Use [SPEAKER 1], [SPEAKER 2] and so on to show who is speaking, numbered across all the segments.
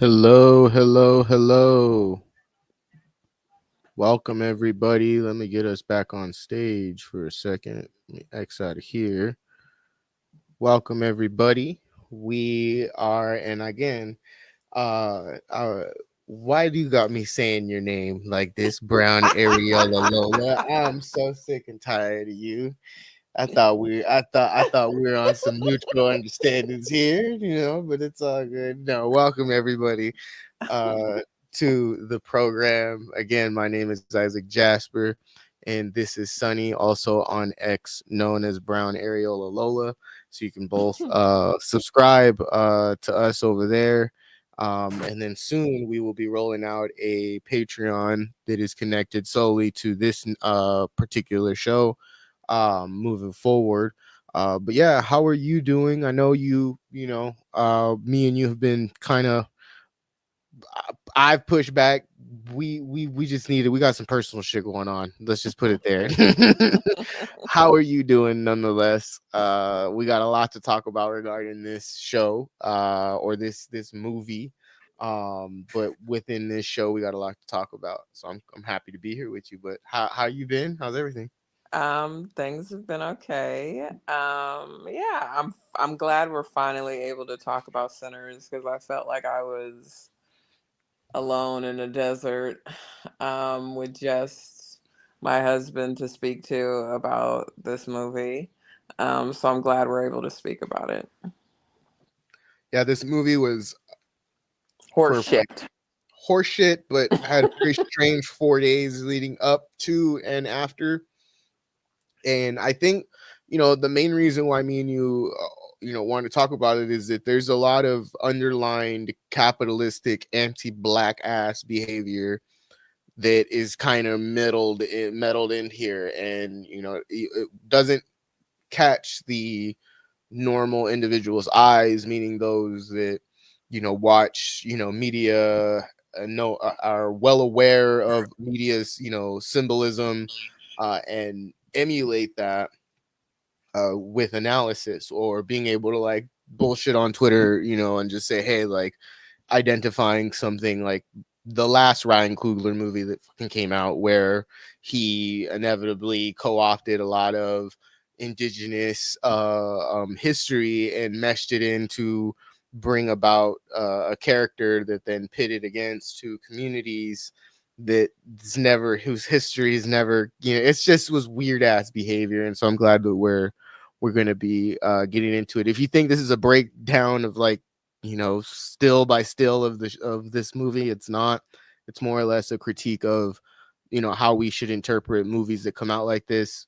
[SPEAKER 1] Hello, hello, hello. Welcome, everybody. Let me get us back on stage for a second. Let me X out of here. Welcome, everybody. We are, and again, uh, uh, why do you got me saying your name like this, Brown Ariola Lola? I'm so sick and tired of you. I thought we were on some mutual understandings here, but it's all good. No, welcome everybody uh, to the program. Again, my name is Isaac Jasper, and this is Sunny, also on X, known as Brown Ariola Lola. So you can both subscribe to us over there. And then soon we will be rolling out a Patreon that is connected solely to this particular show moving forward. But yeah, how are you doing? I know me and you have been kind of I've pushed back. We just needed. We got some personal shit going on. Let's just put it there. How are you doing, nonetheless? We got a lot to talk about regarding this show, or this movie. But within this show, we got a lot to talk about. So I'm happy to be here with you. But how you been? How's everything?
[SPEAKER 2] Things have been okay. Yeah, I'm glad we're finally able to talk about sinners because I felt like I was alone in a desert, with just my husband to speak to about this movie. So I'm glad we're able to speak about it.
[SPEAKER 1] Yeah, this movie was
[SPEAKER 2] Horse
[SPEAKER 1] for
[SPEAKER 2] shit.
[SPEAKER 1] horseshit, but had a very strange 4 days leading up to and after. And I think, the main reason why me and you, want to talk about it is that there's a lot of underlined capitalistic anti-black ass behavior that is kind of meddled in here, and it doesn't catch the normal individual's eyes, meaning those that watch media, know are well aware of media's symbolism, and emulate that with analysis, or being able to like bullshit on Twitter, and just say, hey, like identifying something like the last Ryan Coogler movie that fucking came out, where he inevitably co-opted a lot of indigenous history and meshed it in to bring about a character that then pitted against two communities whose history is never, it's just was weird ass behavior. And so I'm glad that we're going to be getting into it. If you think this is a breakdown of like, still by still of this movie, it's not. It's more or less a critique of, how we should interpret movies that come out like this,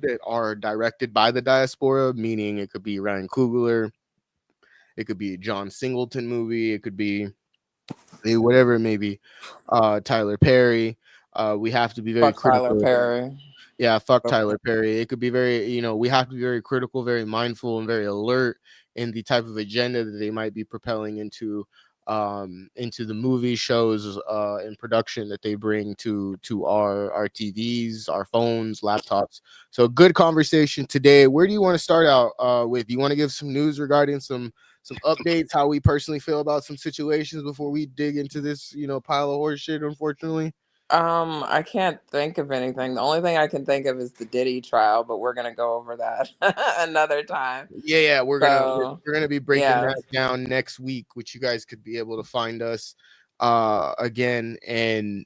[SPEAKER 1] that are directed by the diaspora, meaning it could be Ryan Coogler, it could be a John Singleton movie, it could be whatever it may be, Tyler Perry. We have to be very
[SPEAKER 2] Fuck Tyler
[SPEAKER 1] critical.
[SPEAKER 2] Perry.
[SPEAKER 1] Yeah, fuck Tyler Perry. It could be very, we have to be very critical, very mindful, and very alert in the type of agenda that they might be propelling into the movie shows and production that they bring to our TVs, our phones, laptops. So good conversation today. Where do you want to start out with? Do you want to give some news regarding some updates, how we personally feel about some situations before we dig into this, pile of horse shit, unfortunately?
[SPEAKER 2] I can't think of anything. The only thing I can think of is the Diddy trial, but we're gonna go over that another time.
[SPEAKER 1] Yeah,
[SPEAKER 2] So,
[SPEAKER 1] we're gonna be breaking
[SPEAKER 2] yeah.
[SPEAKER 1] that down next week, which you guys could be able to find us again. And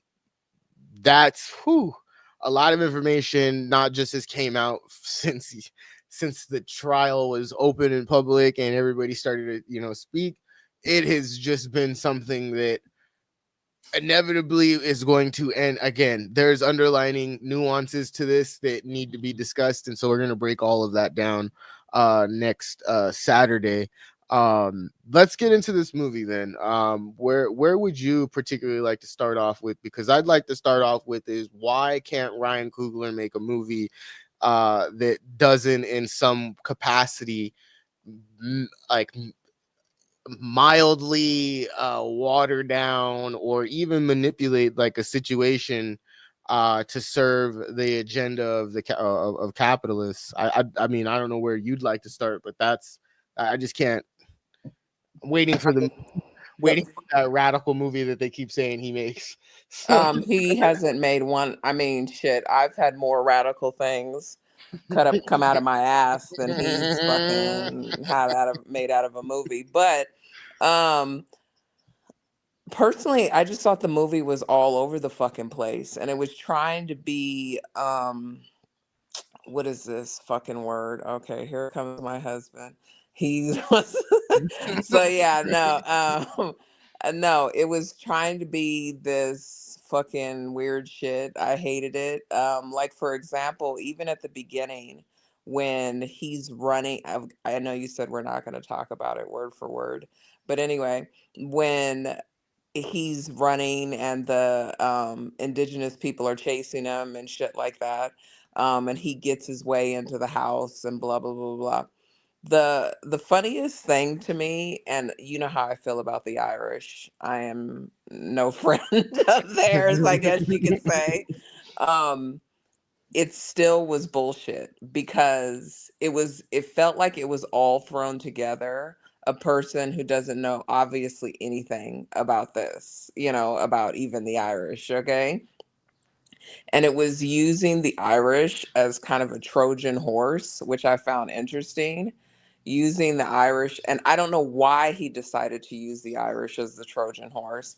[SPEAKER 1] that's a lot of information, not just as came out since the trial was open in public and everybody started to, speak. It has just been something that inevitably is going to end. Again, there's underlining nuances to this that need to be discussed, and so we're going to break all of that down next Saturday. Let's get into this movie then. Where would you particularly like to start off with? Because I'd like to start off with is, why can't Ryan Coogler make a movie that doesn't in some capacity like mildly water down or even manipulate like a situation to serve the agenda of of capitalists? I mean, I don't know where you'd like to start, but that's, I just can't. I'm waiting for that radical movie that they keep saying he makes. So
[SPEAKER 2] He hasn't made one. I mean, shit, I've had more radical things come out of my ass than he's fucking had made out of a movie. But um personally, I just thought the movie was all over the fucking place, and it was trying to be what is this fucking word? Okay, here comes my husband. He's so yeah, no, no, it was trying to be this fucking weird shit. I hated it. Like for example, even at the beginning when he's running, I know you said we're not going to talk about it word for word, but anyway, when he's running and the indigenous people are chasing him and shit like that, and he gets his way into the house and blah blah blah blah. The funniest thing to me, and you know how I feel about the Irish, I am no friend of theirs, I guess you could say. um it still was bullshit because it felt like it was all thrown together. A person who doesn't know obviously anything about this, about even the Irish, okay? And it was using the Irish as kind of a Trojan horse, which I found interesting. Using the Irish, and I don't know why he decided to use the Irish as the Trojan horse.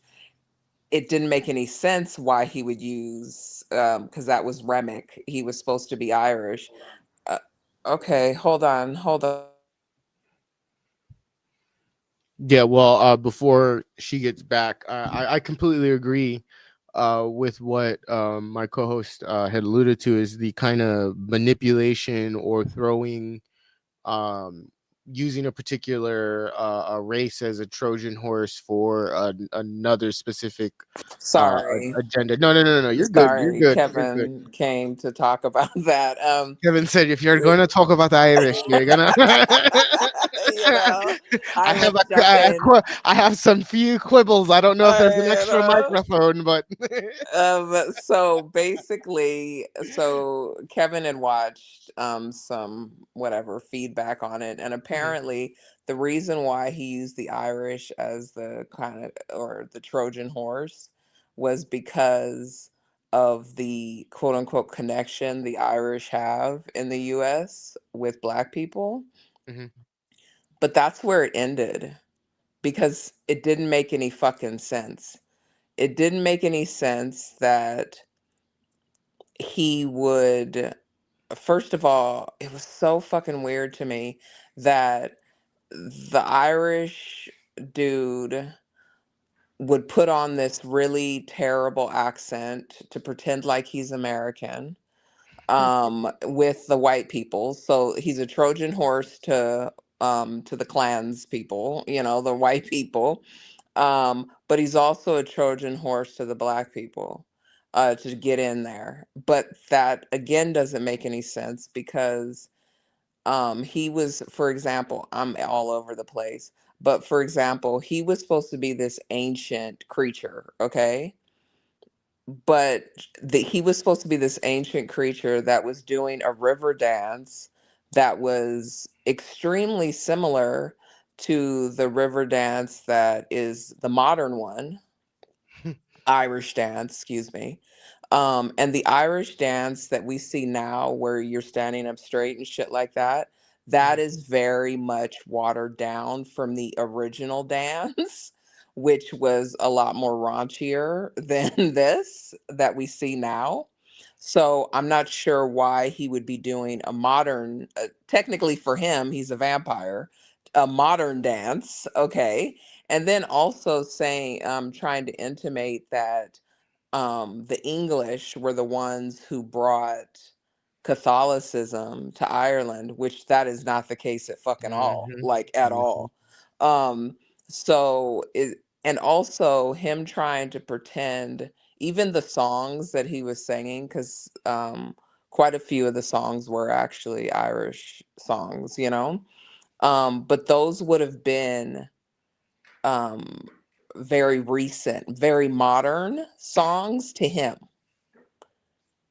[SPEAKER 2] It didn't make any sense why he would use, because that was Remick. He was supposed to be Irish. Uh, okay, hold on.
[SPEAKER 1] yeah, well, before she gets back, I completely agree with what my co-host had alluded to, is the kind of manipulation or throwing, um, using a particular a race as a Trojan horse for another specific
[SPEAKER 2] Sorry,
[SPEAKER 1] agenda. No, no, no, no, no. You're good. You're
[SPEAKER 2] sorry.
[SPEAKER 1] good. You're good.
[SPEAKER 2] Kevin came to talk about that.
[SPEAKER 1] Kevin said, if you're going to talk about the Irish, you're gonna.
[SPEAKER 2] You know,
[SPEAKER 1] I
[SPEAKER 2] I
[SPEAKER 1] have
[SPEAKER 2] will jump in.
[SPEAKER 1] I have some few quibbles. I don't know if there's an
[SPEAKER 2] You
[SPEAKER 1] extra
[SPEAKER 2] know.
[SPEAKER 1] microphone, but
[SPEAKER 2] So basically, so Kevin had watched some whatever feedback on it, and
[SPEAKER 1] Mhm,
[SPEAKER 2] apparently the reason why he used the Irish as the kind of, or the Trojan horse, was because of the quote unquote connection the Irish have in the US with black people.
[SPEAKER 1] mhm.
[SPEAKER 2] But that's where it ended because it didn't make any fucking sense. It didn't make any sense that he would, first of all, it was so fucking weird to me that the Irish dude would put on this really terrible accent to pretend like he's American, with the white people. So he's a Trojan horse to the clans people, the white people. But he's also a Trojan horse to the black people, to get in there. But that again doesn't make any sense because he was, for example, I'm all over the place, but for example, he was supposed to be this ancient creature, okay? But he was supposed to be this ancient creature that was doing a river dance that was extremely similar to the river dance that is the modern one, Irish dance, excuse me. And the Irish dance that we see now, where you're standing up straight and shit like that, that
[SPEAKER 1] Mhm.
[SPEAKER 2] is very much watered down from the original dance, which was a lot more raunchier than this that we see now. So I'm not sure why he would be doing a modern, technically for him, he's a vampire, a modern dance. Okay. And then also saying, trying to intimate that the English were the ones who brought Catholicism to Ireland, which that is not the case at fucking all,
[SPEAKER 1] Mhm,
[SPEAKER 2] like at
[SPEAKER 1] mhm.
[SPEAKER 2] all. So it, and also him trying to pretend, even the songs that he was singing, because quite a few of the songs were actually Irish songs, but those would have been um very recent, very modern songs to him.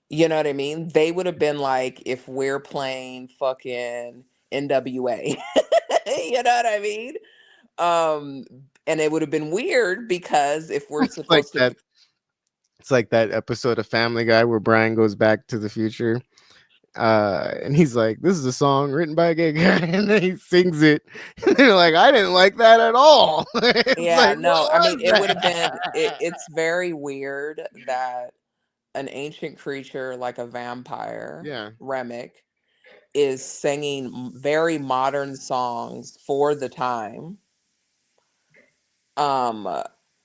[SPEAKER 2] You know what I mean? They would have been like if we're playing fucking NWA. You know what I mean? Um And it would have been weird because if we're
[SPEAKER 1] It's like
[SPEAKER 2] supposed to
[SPEAKER 1] that. It's like that episode of Family Guy where Brian goes back to the future. And he's like, "This is a song written by a gay guy," and then he sings it. And they're like, "I didn't like that at all." It's
[SPEAKER 2] yeah,
[SPEAKER 1] like, what
[SPEAKER 2] no, I mean
[SPEAKER 1] was
[SPEAKER 2] it would have been
[SPEAKER 1] that?
[SPEAKER 2] it's very weird that an ancient creature like a vampire,
[SPEAKER 1] Yeah.
[SPEAKER 2] Remick, is singing very modern songs for the time um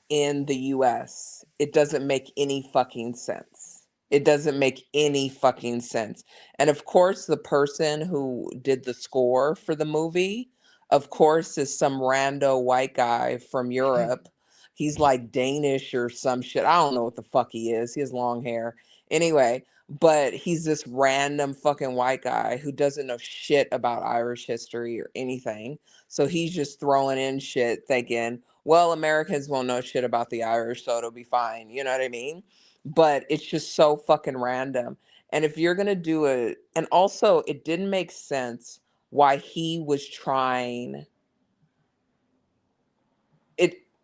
[SPEAKER 2] in the US. It doesn't make any fucking sense. It doesn't make any fucking sense. And of course the person who did the score for the movie, of course, is some rando white guy from Europe. He's like Danish or some shit. I don't know what the fuck he is. He has long hair. Anyway, but he's this random fucking white guy who doesn't know shit about Irish history or anything. So he's just throwing in shit thinking, well, Americans won't know shit about the Irish, so it'll be fine. You know what I mean? But it's just so fucking random. And if you're gonna do it, and also it didn't make sense why he was trying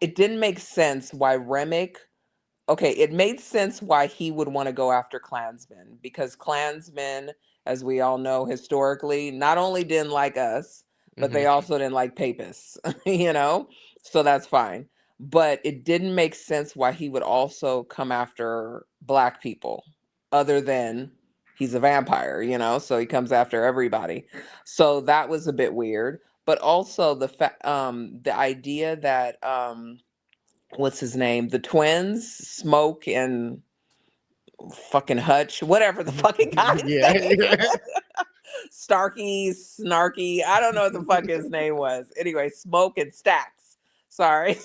[SPEAKER 2] it didn't make sense why Remick okay, it made sense why he would want to go after Klansmen because Klansmen, as we all know historically, not only didn't like us, but
[SPEAKER 1] Hmm.
[SPEAKER 2] they also didn't like papists, you know? So that's fine. But it didn't make sense why he would also come after black people, other than he's a vampire, you know? So he comes after everybody. So that was a bit weird. But also the idea that what's his name? The twins, Smoke and fucking Hutch, whatever the fucking guy's
[SPEAKER 1] Yeah.
[SPEAKER 2] name, Starkey, Snarky. I don't know what the fuck his name was. Anyway, Smoke and Stacks. Sorry.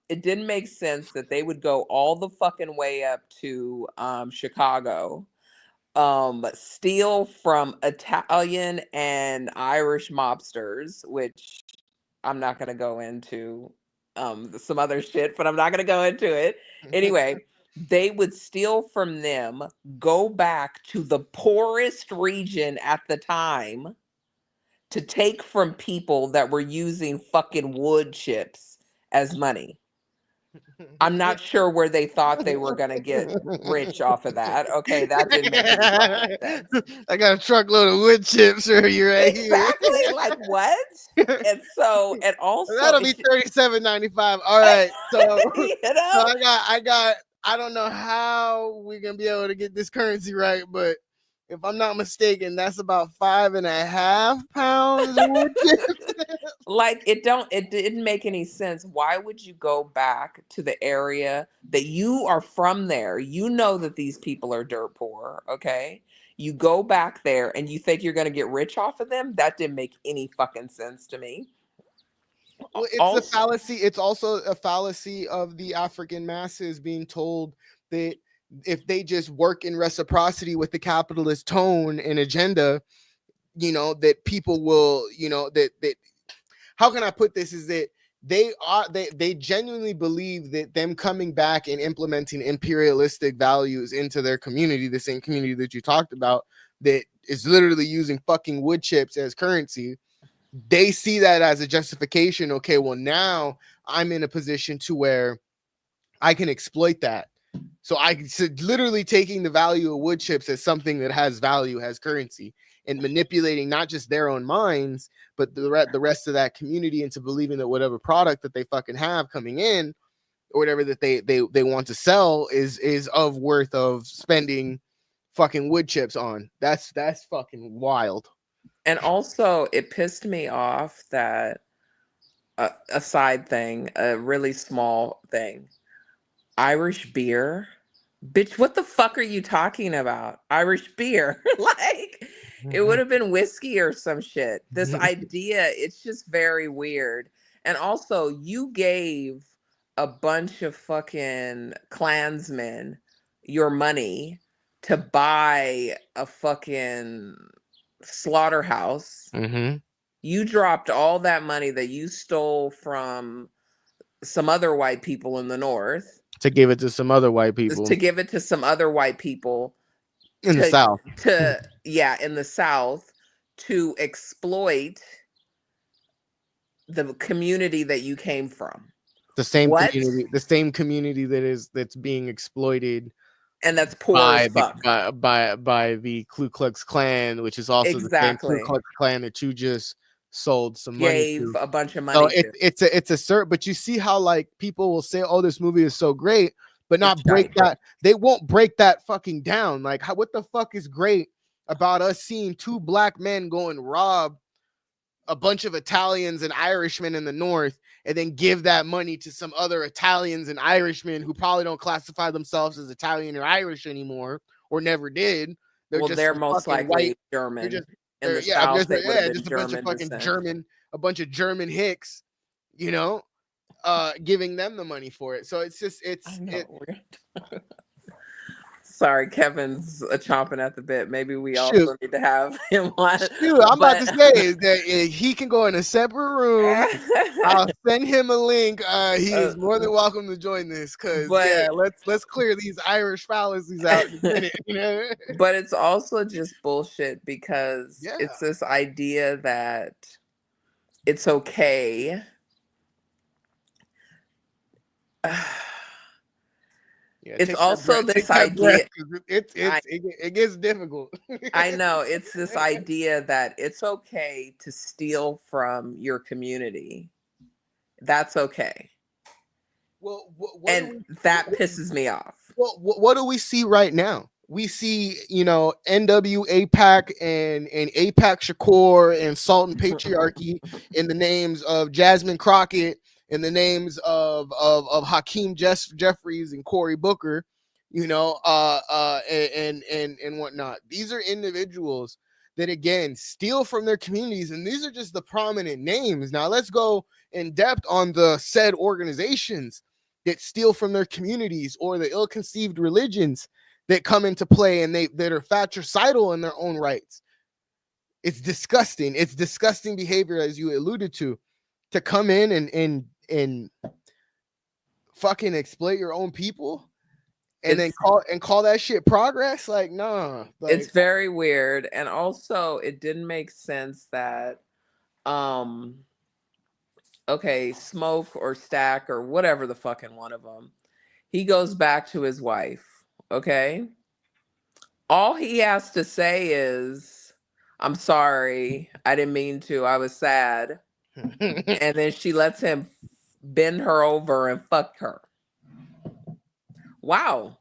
[SPEAKER 2] It didn't make sense that they would go all the fucking way up to Chicago, steal from Italian and Irish mobsters, which I'm not going to go into some other shit, but I'm not going to go into it. Anyway, they would steal from them, go back to the poorest region at the time to take from people that were using fucking wood chips as money. I'm not sure where they thought they were going to get rich off of that. Okay, that didn't make any fucking sense.
[SPEAKER 1] I got a truckload of wood chips for you right here.
[SPEAKER 2] Exactly. Like what? And so, and also,
[SPEAKER 1] That'll be $37.95. All right. So
[SPEAKER 2] you
[SPEAKER 1] so
[SPEAKER 2] know,
[SPEAKER 1] I don't know how we're gonna be able to get this currency right, but if I'm not mistaken, that's about 5.5 pounds of wood chips.
[SPEAKER 2] like it didn't make any sense. Why would you go back to the area that you are from there? You know that these people are dirt poor, okay? You go back there and you think you're going to get rich off of them? That didn't make any fucking sense to me.
[SPEAKER 1] Well, it's a
[SPEAKER 2] Also,
[SPEAKER 1] fallacy. It's also a fallacy of the African masses being told that if they just work in reciprocity with the capitalist tone and agenda, that people will, that how can I put this is that they genuinely believe that them coming back and implementing imperialistic values into their community, the same community that you talked about, that is literally using fucking wood chips as currency, they see that as a justification. Okay, well, now I'm in a position to where I can exploit that. So literally taking the value of wood chips as something that has value, has currency, and manipulating not just their own minds, but the rest of that community into believing that whatever product that they fucking have coming in, or whatever that they want to sell is of worth of spending fucking wood chips on. That's fucking wild.
[SPEAKER 2] and also it pissed me off that a side thing, a really small thing. Irish beer? Bitch, what the fuck are you talking about? Irish beer. Like, it would have been whiskey or some shit. This idea, it's just very weird. And also, you gave a bunch of fucking Klansmen your money to buy a fucking slaughterhouse.
[SPEAKER 1] Mm-hmm.
[SPEAKER 2] You dropped all that money that you stole from some other white people in the North
[SPEAKER 1] To give it to some other white people
[SPEAKER 2] to give it to some other white people
[SPEAKER 1] in the
[SPEAKER 2] to
[SPEAKER 1] South.
[SPEAKER 2] yeah, in the South, to exploit the community that you came from.
[SPEAKER 1] The same
[SPEAKER 2] What?
[SPEAKER 1] community, that's being exploited
[SPEAKER 2] And that's poor as
[SPEAKER 1] by the
[SPEAKER 2] fuck.
[SPEAKER 1] by the Ku Klux Klan, which is also the same Ku
[SPEAKER 2] Exactly.
[SPEAKER 1] Klux Klan that you just sold some money
[SPEAKER 2] Gave
[SPEAKER 1] to.
[SPEAKER 2] a bunch of
[SPEAKER 1] So
[SPEAKER 2] money to.
[SPEAKER 1] it's a cert, but you see how like people will say, "Oh, this movie is so great," but
[SPEAKER 2] It's
[SPEAKER 1] not break
[SPEAKER 2] shite.
[SPEAKER 1] that. They won't break that fucking down. Like, what the fuck is great about us seeing two black men go and rob a bunch of Italians and Irishmen in the north, and then give that money to some other Italians and Irishmen who probably don't classify themselves as Italian or Irish anymore, or never did. They're
[SPEAKER 2] Well,
[SPEAKER 1] just
[SPEAKER 2] they're
[SPEAKER 1] some
[SPEAKER 2] most
[SPEAKER 1] fucking white.
[SPEAKER 2] likely
[SPEAKER 1] They're just
[SPEAKER 2] German. In
[SPEAKER 1] they're
[SPEAKER 2] the
[SPEAKER 1] yeah,
[SPEAKER 2] South, they would have been
[SPEAKER 1] just a bunch of
[SPEAKER 2] German
[SPEAKER 1] fucking
[SPEAKER 2] descent.
[SPEAKER 1] German, a bunch of German hicks, you know, giving them the money for it. So it's just
[SPEAKER 2] I
[SPEAKER 1] it.
[SPEAKER 2] know. Sorry, Kevin's chomping at the bit. Maybe we
[SPEAKER 1] Shoot,
[SPEAKER 2] also need to have him on.
[SPEAKER 1] shoot, I'm about to
[SPEAKER 2] But
[SPEAKER 1] say is that he can go in a separate room. I'll send him a link. He is more than welcome to join this because yeah,
[SPEAKER 2] but
[SPEAKER 1] let's clear these Irish fallacies out in a minute. You know?
[SPEAKER 2] but it's also just bullshit because
[SPEAKER 1] Yeah,
[SPEAKER 2] it's this idea that it's okay.
[SPEAKER 1] yeah.
[SPEAKER 2] It's also
[SPEAKER 1] Take
[SPEAKER 2] this
[SPEAKER 1] that breath
[SPEAKER 2] idea.
[SPEAKER 1] because
[SPEAKER 2] I
[SPEAKER 1] it gets difficult.
[SPEAKER 2] I know it's this idea that it's okay to steal from your community. That's okay.
[SPEAKER 1] Well, what do
[SPEAKER 2] And that pisses me off.
[SPEAKER 1] what do we see right now? We see, NWAPAC and APAC Shakur and Salt and Patriarchy in the names of Jasmine Crockett, in the names of Hakeem Jeffries and Cory Booker, and whatnot. These are individuals that again steal from their communities, and these are just the prominent names. Now let's go in depth on the said organizations that steal from their communities, or the ill-conceived religions that come into play and that are fratricidal in their own rights. It's disgusting. It's disgusting behavior, as you alluded to come in and fucking exploit your own people and then
[SPEAKER 2] It's
[SPEAKER 1] call that shit progress. Like, nah.
[SPEAKER 2] it's
[SPEAKER 1] Like,
[SPEAKER 2] very weird, and also it didn't make sense that um okay, Smoke or Stack or whatever the fucking one of them, he goes back to his wife, okay? All he has to say is, "I'm sorry, I didn't mean to, I was sad." And then she lets him bend her over and fuck her. Wow.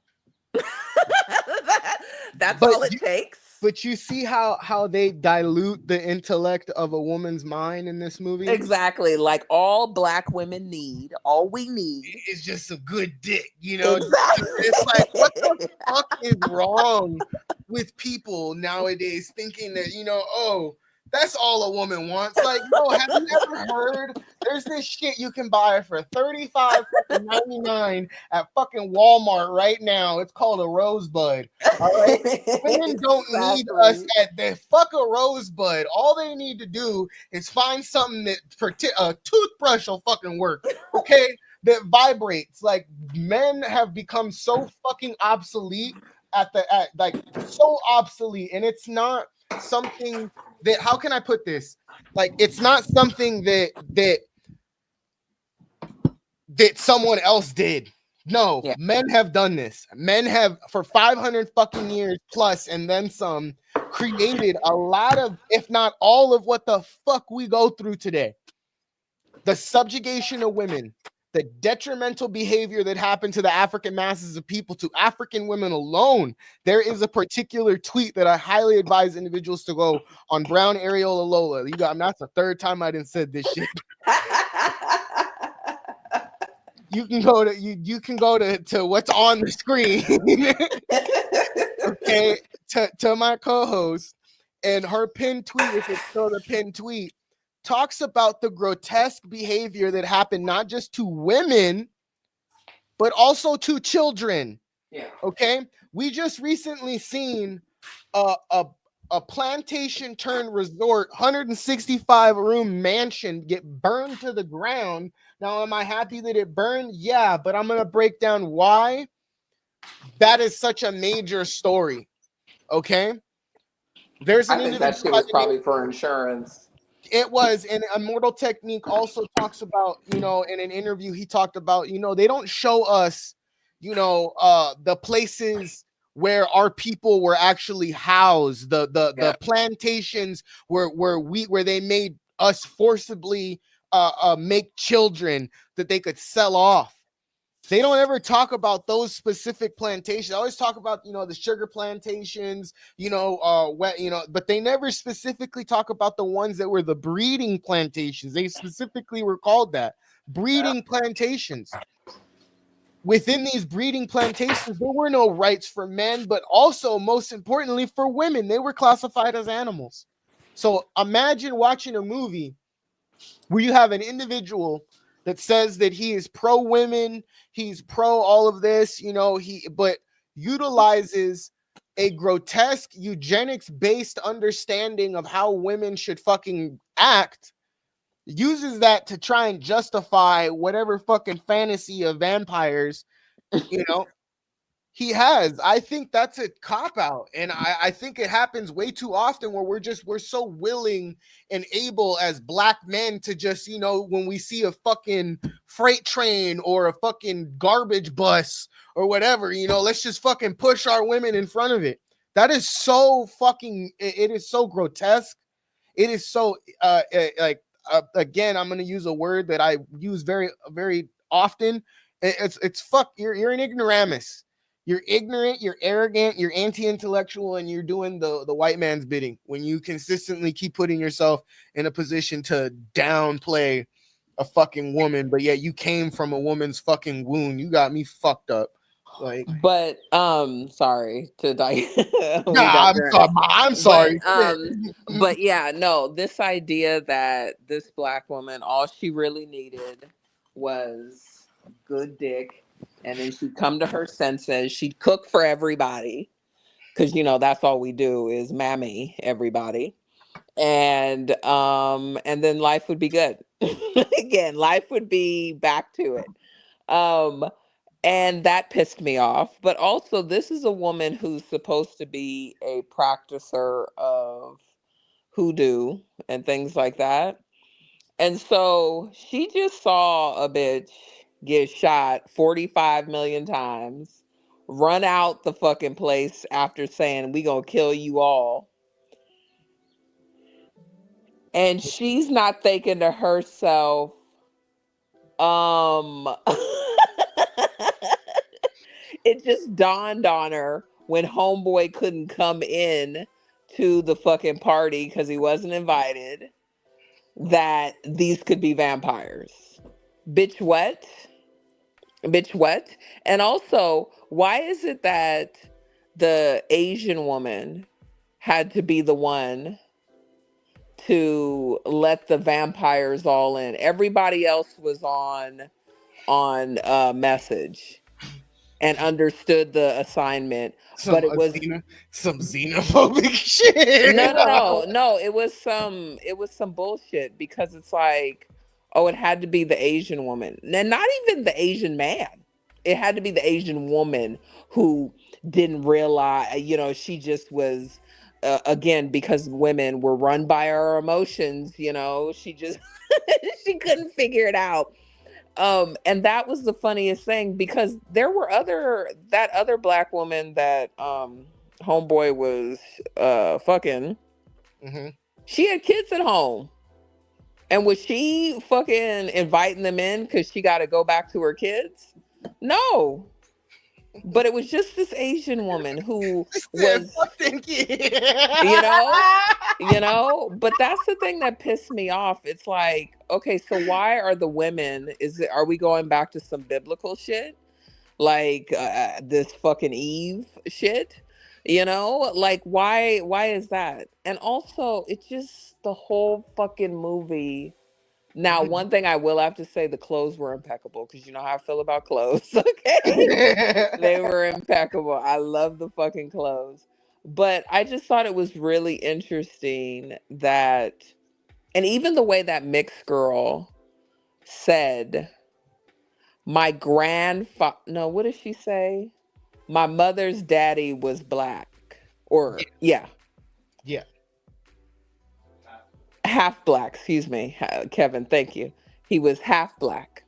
[SPEAKER 2] That's
[SPEAKER 1] but
[SPEAKER 2] all it takes.
[SPEAKER 1] but you see how they dilute the intellect of a woman's mind in this movie.
[SPEAKER 2] Exactly. Like all black women need, all we need.
[SPEAKER 1] It's just a good dick, you know. It's like, what the
[SPEAKER 2] Exactly.
[SPEAKER 1] fuck is wrong with people nowadays thinking that, oh, that's all a woman wants? Like, no, have you ever heard there's this shit you can buy for 35.99 at fucking Walmart right now? It's called a rosebud. All right. Women don't need us
[SPEAKER 2] Exactly.
[SPEAKER 1] at the fuck a rosebud. All they need to do is find something that a toothbrush will fucking work. Okay, that vibrates. Like, men have become so fucking obsolete like so obsolete, and it's not something that, how can I put this? Like, it's not something that someone else did. No,
[SPEAKER 2] Yeah.
[SPEAKER 1] men have done this. Men have, for 500 fucking years plus and then some, created a lot of, if not all of, what the fuck we go through today. The subjugation of women, the detrimental behavior that happened to the African masses of people, to African women alone. There is a particular tweet that I highly advise individuals to go on Brown Areola Lola. That's the third time I didn't said this shit. You can go to what's on the screen. Okay, to my co-host, and her pinned tweet, if it's still the pinned tweet, talks about the grotesque behavior that happened not just to women, but also to children.
[SPEAKER 2] Yeah.
[SPEAKER 1] Okay, we just recently seen a plantation turned resort, 165 room mansion get burned to the ground. Now, am I happy that it burned? Yeah, but I'm gonna break down why that is such a major story. Okay, there's
[SPEAKER 2] I
[SPEAKER 1] an
[SPEAKER 2] think that
[SPEAKER 1] individual
[SPEAKER 2] shit
[SPEAKER 1] by
[SPEAKER 2] was
[SPEAKER 1] the name.
[SPEAKER 2] probably for insurance.
[SPEAKER 1] It was, and Immortal Technique also talks about, in an interview, he talked about, they don't show us, the places where our people were actually housed, the
[SPEAKER 2] Yeah.
[SPEAKER 1] plantations where they made us forcibly make children that they could sell off. They don't ever talk about those specific plantations. I always talk about, the sugar plantations, but they never specifically talk about the ones that were the breeding plantations. They specifically were called that, breeding plantations. Within these breeding plantations, there were no rights for men, but also, most importantly, for women. They were classified as animals. So imagine watching a movie where you have an individual that says that he is pro women, he's pro all of this, but utilizes a grotesque eugenics based understanding of how women should fucking act, uses that to try and justify whatever fucking fantasy of vampires, you know, he has. I think that's a cop out. And I think it happens way too often where we're so willing and able as black men to just, when we see a fucking freight train or a fucking garbage bus or whatever, let's just fucking push our women in front of it. That is so fucking, it is so grotesque. It is so, again, I'm going to use a word that I use very, very often. It's fuck. You're an ignoramus. You're ignorant, you're arrogant, you're anti-intellectual, and you're doing the white man's bidding when you consistently keep putting yourself in a position to downplay a fucking woman, but yet you came from a woman's fucking wound. You got me fucked up. Like,
[SPEAKER 2] But sorry to we
[SPEAKER 1] nah,
[SPEAKER 2] digress.
[SPEAKER 1] I'm
[SPEAKER 2] But
[SPEAKER 1] sorry. Shit.
[SPEAKER 2] but yeah, no, this idea that this black woman, all she really needed was good dick, and then she'd come to her senses. She'd cook for everybody because that's all we do is mammy everybody, and then life would be good. Again, life would be back to it. Um, and that pissed me off. But also, this is a woman who's supposed to be a practicer of hoodoo and things like that. And so she just saw a bitch get shot 45 million times, run out the fucking place after saying, "We gonna kill you all." And she's not thinking to herself, um, it just dawned on her when homeboy couldn't come in to the fucking party because he wasn't invited, that these could be vampires. Bitch, what? Bitch, what? And also, why is it that the Asian woman had to be the one to let the vampires all in? Everybody else was on message and understood the assignment,
[SPEAKER 1] some
[SPEAKER 2] but it was
[SPEAKER 1] some xenophobic shit.
[SPEAKER 2] no, it was some bullshit because it's like, oh, it had to be the Asian woman, and not even the Asian man. It had to be the Asian woman who didn't realize, she just was, again, because women were run by our emotions, she just she couldn't figure it out. And that was the funniest thing because there were that other black woman that homeboy was fucking.
[SPEAKER 1] Mm-hmm.
[SPEAKER 2] She had kids at home. And was she fucking inviting them in because she got to go back to her kids? No. But it was just this Asian woman who
[SPEAKER 1] Said,
[SPEAKER 2] was,
[SPEAKER 1] fuck them kids.
[SPEAKER 2] you know, but that's the thing that pissed me off. It's like, okay, so why are the women, are we going back to some biblical shit? Like this fucking Eve shit, like why is that? And also, it's just the whole fucking movie. Now, one thing I will have to say, the clothes were impeccable because you know how I feel about clothes. Okay, they were impeccable. I love the fucking clothes. But I just thought it was really interesting that, and even the way that mixed girl said, my grandfather, no, what did she say? My mother's daddy was black. Or, yeah,
[SPEAKER 1] Yeah.
[SPEAKER 2] half black. Excuse me, Kevin. Thank you. He was half black.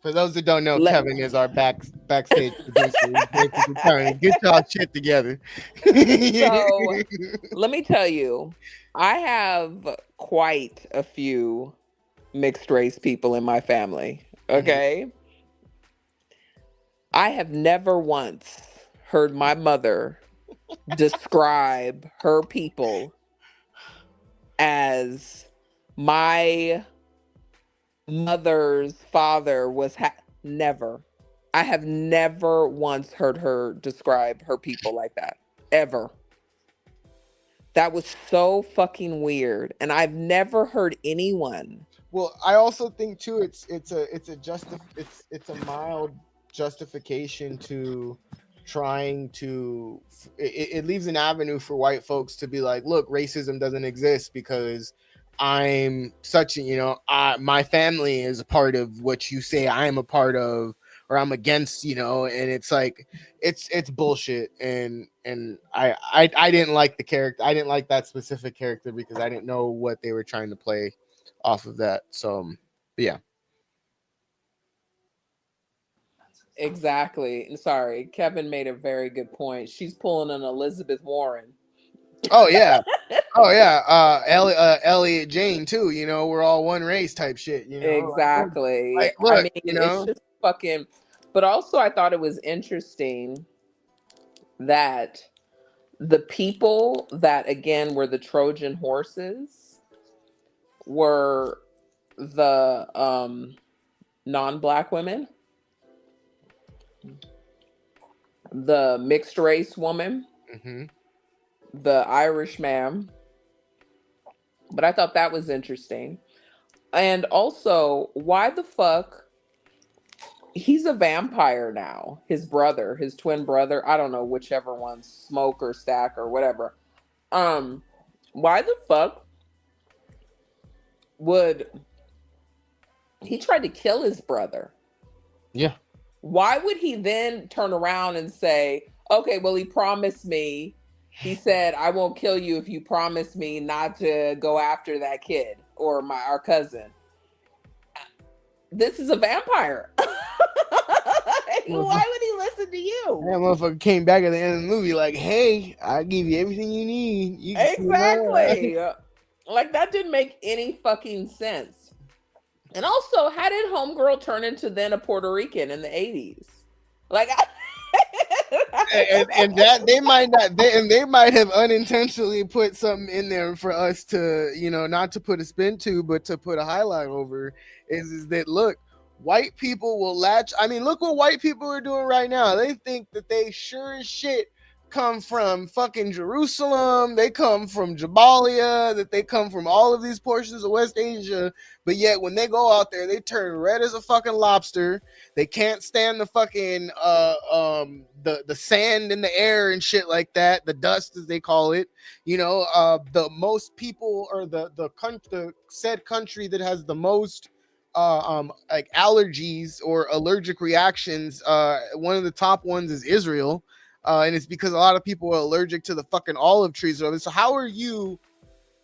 [SPEAKER 1] For those that don't know,
[SPEAKER 2] Let
[SPEAKER 1] Kevin is our backstage producer. He's basically telling me, get y'all shit together.
[SPEAKER 2] so let me tell you, I have quite a few mixed race people in my family.
[SPEAKER 1] Mhm.
[SPEAKER 2] Okay, I have never once heard my mother describe her people as my mother's father was never. I have never once heard her describe her people like that. Ever. That was so fucking weird. And I've never heard anyone.
[SPEAKER 1] Well, I also think too, it's a mild justification to trying to it leaves an avenue for white folks to be like, look, racism doesn't exist because I'm such a, my family is a part of what you say I'm a part of or I'm against, and it's like it's bullshit. And I didn't like the character. I didn't like that specific character because I didn't know what they were trying to play off of that. So yeah.
[SPEAKER 2] Exactly. Sorry. Kevin made a very good point. She's pulling an Elizabeth Warren.
[SPEAKER 1] Oh yeah. Oh yeah. Elliot Jane too. We're all one race type shit.
[SPEAKER 2] Exactly. I
[SPEAKER 1] Look.
[SPEAKER 2] mean, it's just fucking. But also, I thought it was interesting that the people that, again, were the Trojan horses were the non-black women, the mixed race woman,
[SPEAKER 1] Mm-hmm.
[SPEAKER 2] the Irish man. But I thought that was interesting. And also, why the fuck he's a vampire now? His brother, his twin brother, I don't know whichever one, Smoke or Stack or whatever. Um, why the fuck would he try to kill his brother?
[SPEAKER 1] Yeah.
[SPEAKER 2] Why would he then turn around and say, okay, well, he promised me. He said, I won't kill you if you promise me not to go after that kid or our cousin. This is a vampire. Why would he listen to you?
[SPEAKER 1] That motherfucker came back at the end of the movie like, "Hey, I give you everything you need. You can
[SPEAKER 2] Exactly. Like, that didn't make any fucking sense. And also, how did Homegirl turn into then a Puerto Rican in the 80s? Like,
[SPEAKER 1] and that they might not they might have unintentionally put something in there for us to not to put a spin to but to put a highlight over is that look, white people will latch. I mean, look what white people are doing right now. They think that they sure as shit come from fucking Jerusalem, they come from Jabalia, that they come from all of these portions of West Asia, but yet when they go out there they turn red as a fucking lobster. They can't stand the fucking the sand in the air and shit like that, the dust as they call it. The most people, or the said country that has the most like allergies or allergic reactions. One of the top ones is Israel, and it's because a lot of people are allergic to the fucking olive trees. So how are you,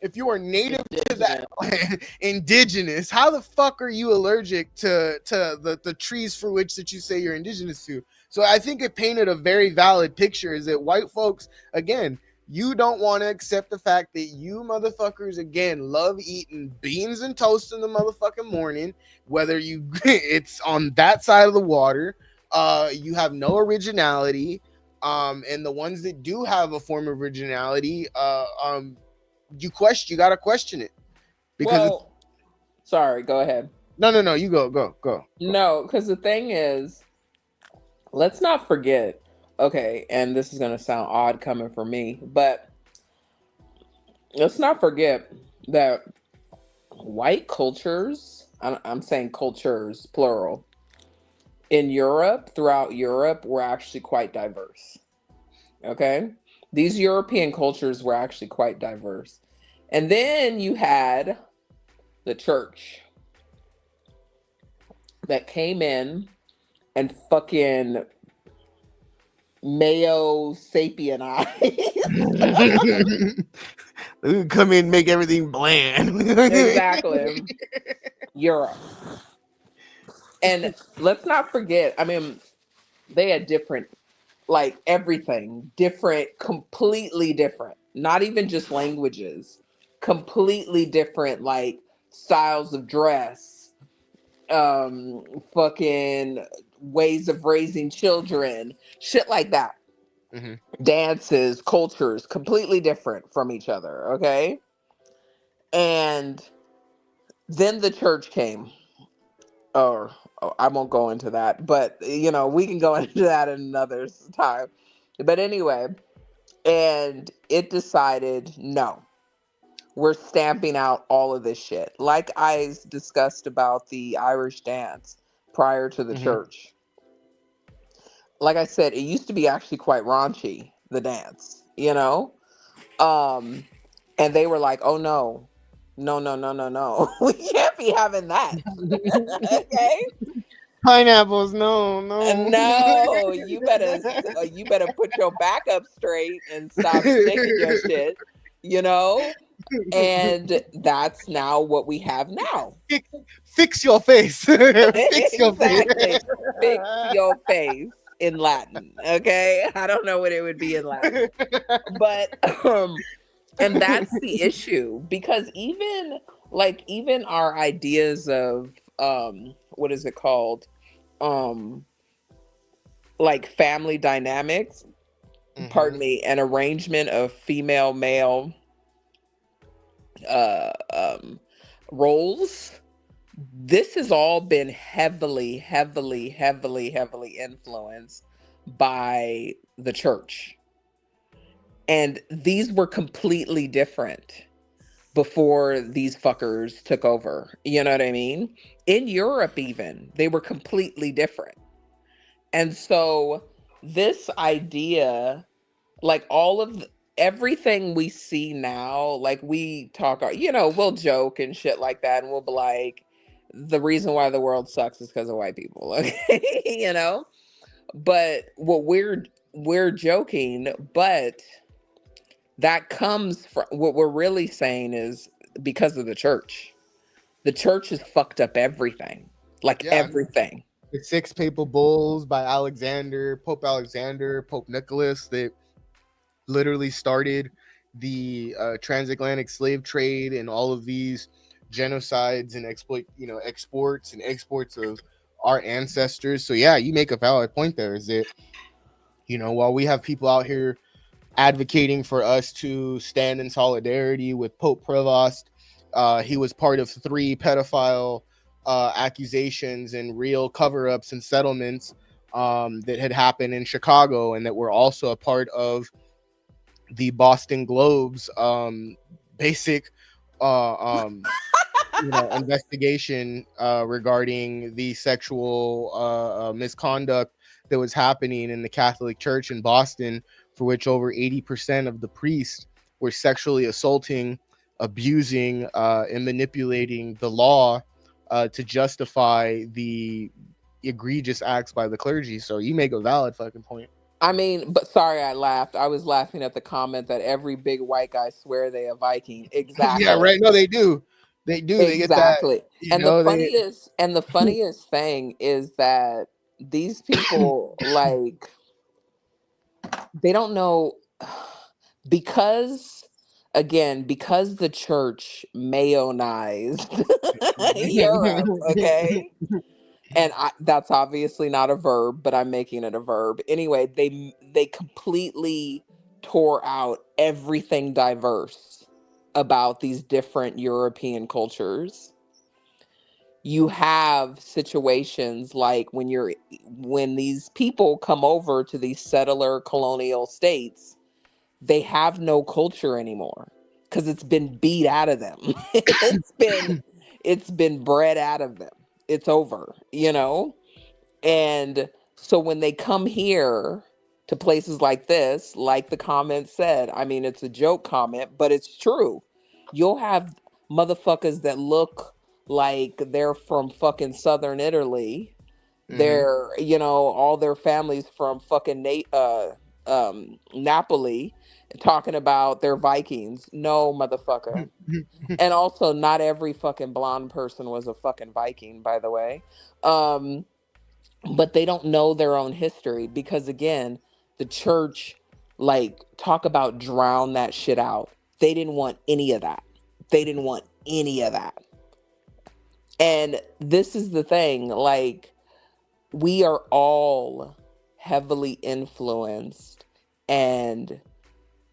[SPEAKER 1] if you are native to that land, indigenous, how the fuck are you allergic to the trees for which that you say you're indigenous to? So I think it painted a very valid picture, is that white folks, again, you don't want to accept the fact that you motherfuckers, again, love eating beans and toast in the motherfucking morning, whether you it's on that side of the water. You have no originality. And the ones that do have a form of originality, you gotta question it, because
[SPEAKER 2] well, sorry, go ahead.
[SPEAKER 1] no, you go.
[SPEAKER 2] No, because the thing is, let's not forget, okay, and this is going to sound odd coming from me, but let's not forget that white cultures, I'm saying cultures, plural, in Europe, throughout Europe, were actually quite diverse. Okay? These European cultures were actually quite diverse. And then you had the church that came in and fucking Mayo sapienized
[SPEAKER 1] We come in and make everything bland.
[SPEAKER 2] Exactly. Europe. And let's not forget, I mean, they had different, like everything, different, completely different. Not even just languages, completely different, like styles of dress, fucking ways of raising children, shit like that.
[SPEAKER 1] Hmm.
[SPEAKER 2] Dances, cultures, completely different from each other, okay? And then the church came. Or I won't go into that, but we can go into that in another time. But anyway, and it decided no, we're stamping out all of this shit. Like I discussed about the Irish dance prior to the
[SPEAKER 1] Hmm.
[SPEAKER 2] church. Like I said, it used to be actually quite raunchy, the dance. Um, and they were like, oh no, no, no, no, no, no. We can't be having that. Okay.
[SPEAKER 1] Pineapples, no, no.
[SPEAKER 2] No, you better put your back up straight and stop shaking your shit, you know? And that's now what we have now.
[SPEAKER 1] fix, fix your face. Fix your face.
[SPEAKER 2] Exactly. Fix your face in Latin. Okay? I don't know what it would be in Latin. But and that's the issue because even our ideas of what is it called? Um like family dynamics, pardon
[SPEAKER 1] Hmm.
[SPEAKER 2] me, an arrangement of female male uh roles. This has all been heavily influenced by the church. And these were completely different before these fuckers took over. You know what I mean? In Europe, even, they were completely different. And so, this idea, like everything we see now, like we talk, we'll joke and shit like that, and we'll be like, the reason why the world sucks is because of white people. Okay, but we're joking, but that comes from what we're really saying is because of the church. The church has fucked up everything, like
[SPEAKER 1] Yeah,
[SPEAKER 2] everything.
[SPEAKER 1] the six papal bulls by Alexander, Pope Nicholas, that literally started the transatlantic slave trade and all of these genocides and exports and exports of our ancestors. So yeah, you make a valid point there. Is that while we have people out here advocating for us to stand in solidarity with Pope Prevost. He was part of three pedophile accusations and real cover ups and settlements that had happened in Chicago, and that were also a part of the Boston Globe's basic uh, um, investigation regarding the sexual misconduct that was happening in the Catholic Church in Boston, for which over 80% of the priests were sexually assaulting, abusing, and manipulating the law to justify the egregious acts by the clergy. So you make a valid fucking point.
[SPEAKER 2] I mean, but sorry, I laughed. I was laughing at the comment that every big white guy swear they a Viking.
[SPEAKER 1] Yeah,
[SPEAKER 2] Exactly.
[SPEAKER 1] right. No, they do. They do. They get that.
[SPEAKER 2] Exactly.
[SPEAKER 1] They.
[SPEAKER 2] And the funniest thing is that these people, like, they don't know because because the church mayonnaised Europe, okay? And that's obviously not a verb, but I'm making it a verb. Anyway, they completely tore out everything diverse about these different European cultures. You have situations like when these people come over to these settler colonial states, they have no culture anymore because it's been beat out of them. It's been bred out of them. It's over. And so when they come here to places like this, like the comment said, I mean, it's a joke comment, but it's true. You'll have motherfuckers that look like they're from fucking southern Italy.
[SPEAKER 1] Hmm.
[SPEAKER 2] All their families from fucking Napoli, talking about their Vikings. No, motherfucker. And also, not every fucking blonde person was a fucking Viking, by the way. Um, but they don't know their own history because, again, the church, like, talk about drown that shit out. They didn't want any of that. They didn't want any of that. And this is the thing, like, we are all heavily influenced, and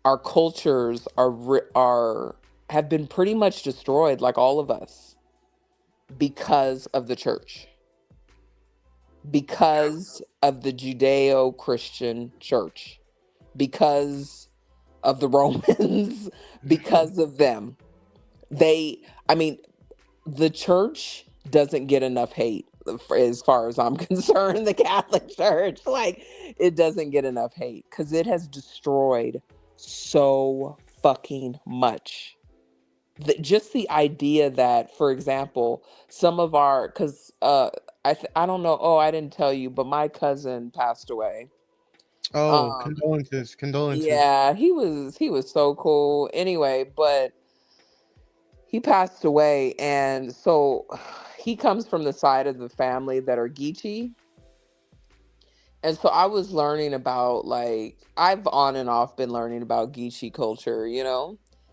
[SPEAKER 2] our cultures are have been pretty much destroyed, like all of us, because of the church, because of the Judeo-Christian church, because of the Romans, because of them. They, I mean, the church doesn't get enough hate, as far as I'm concerned. The Catholic Church, like, it doesn't get enough hate because it has destroyed so fucking much. Just the idea that, for example, some of our, because I don't know, oh, I didn't tell you, but my cousin passed away.
[SPEAKER 1] Oh,
[SPEAKER 2] um
[SPEAKER 1] condolences, condolences.
[SPEAKER 2] yeah, he was so cool anyway, but he passed away. And so he comes from the side of the family that are Geechee. And so I was learning about, like, I've on and off been learning about Geechee culture,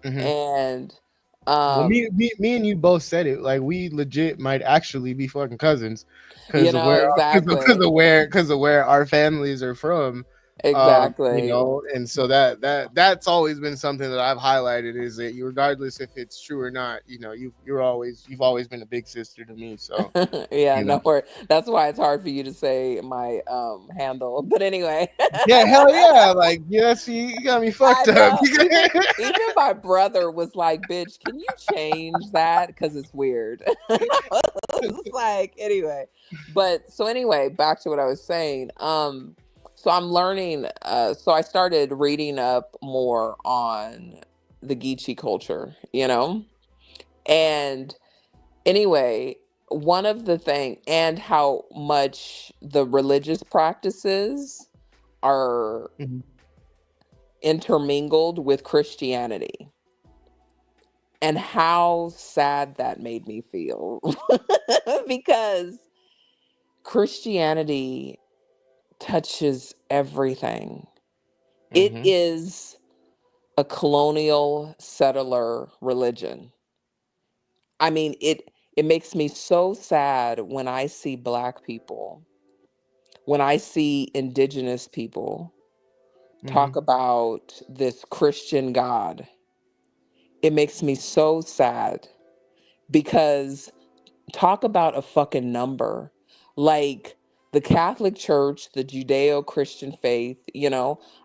[SPEAKER 1] Hmm.
[SPEAKER 2] and
[SPEAKER 1] Well,
[SPEAKER 2] um,
[SPEAKER 1] me and you both said it. Like, we legit might actually be fucking cousins because of where
[SPEAKER 2] exactly,
[SPEAKER 1] because of where our families are from.
[SPEAKER 2] exactly.
[SPEAKER 1] And so that's always been something that I've highlighted, is that regardless if it's true or not, you've always been a big sister to me. So,
[SPEAKER 2] Yeah,
[SPEAKER 1] you know.
[SPEAKER 2] no worry. That's why it's hard for you to say my handle. But anyway,
[SPEAKER 1] Yeah, hell yeah. Like, yeah, see, you got me
[SPEAKER 2] I
[SPEAKER 1] fucked up.
[SPEAKER 2] know. Even my brother was like, "Bitch, can you change that? Because it's weird." It's like, anyway. But so anyway, back to what I was saying. So I'm learning. So I started reading up more on the Geechee culture, and anyway, one of the thing, and how much the religious practices are
[SPEAKER 1] Mhm.
[SPEAKER 2] intermingled with Christianity, and how sad that made me feel. Because Christianity touches everything. It
[SPEAKER 1] Mhm.
[SPEAKER 2] is a colonial settler religion. I mean, it makes me so sad when I see black people, when I see indigenous people talk
[SPEAKER 1] Mhm.
[SPEAKER 2] about this Christian God. It makes me so sad because, talk about a fucking number. Like, the Catholic Church, the Judeo Christian faith,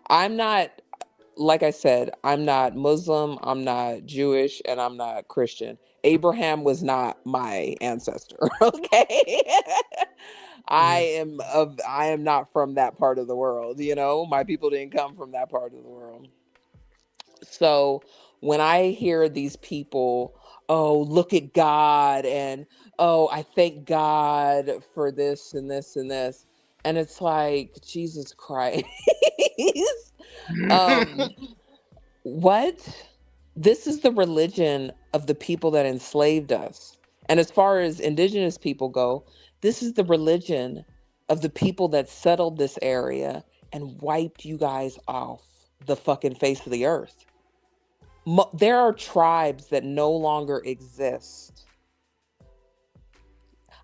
[SPEAKER 2] I'm not, like I said, I'm not Muslim, I'm not Jewish, and I'm not Christian. Abraham was not my ancestor, okay?
[SPEAKER 1] Mhm.
[SPEAKER 2] I am not from that part of the world, My people didn't come from that part of the world. So when I hear these people, oh, look at God, and oh, I thank God for this and this and this, and it's like, Jesus Christ. um what? This is the religion of the people that enslaved us. And as far as indigenous people go, this is the religion of the people that settled this area and wiped you guys off the fucking face of the earth. There are tribes that no longer exist.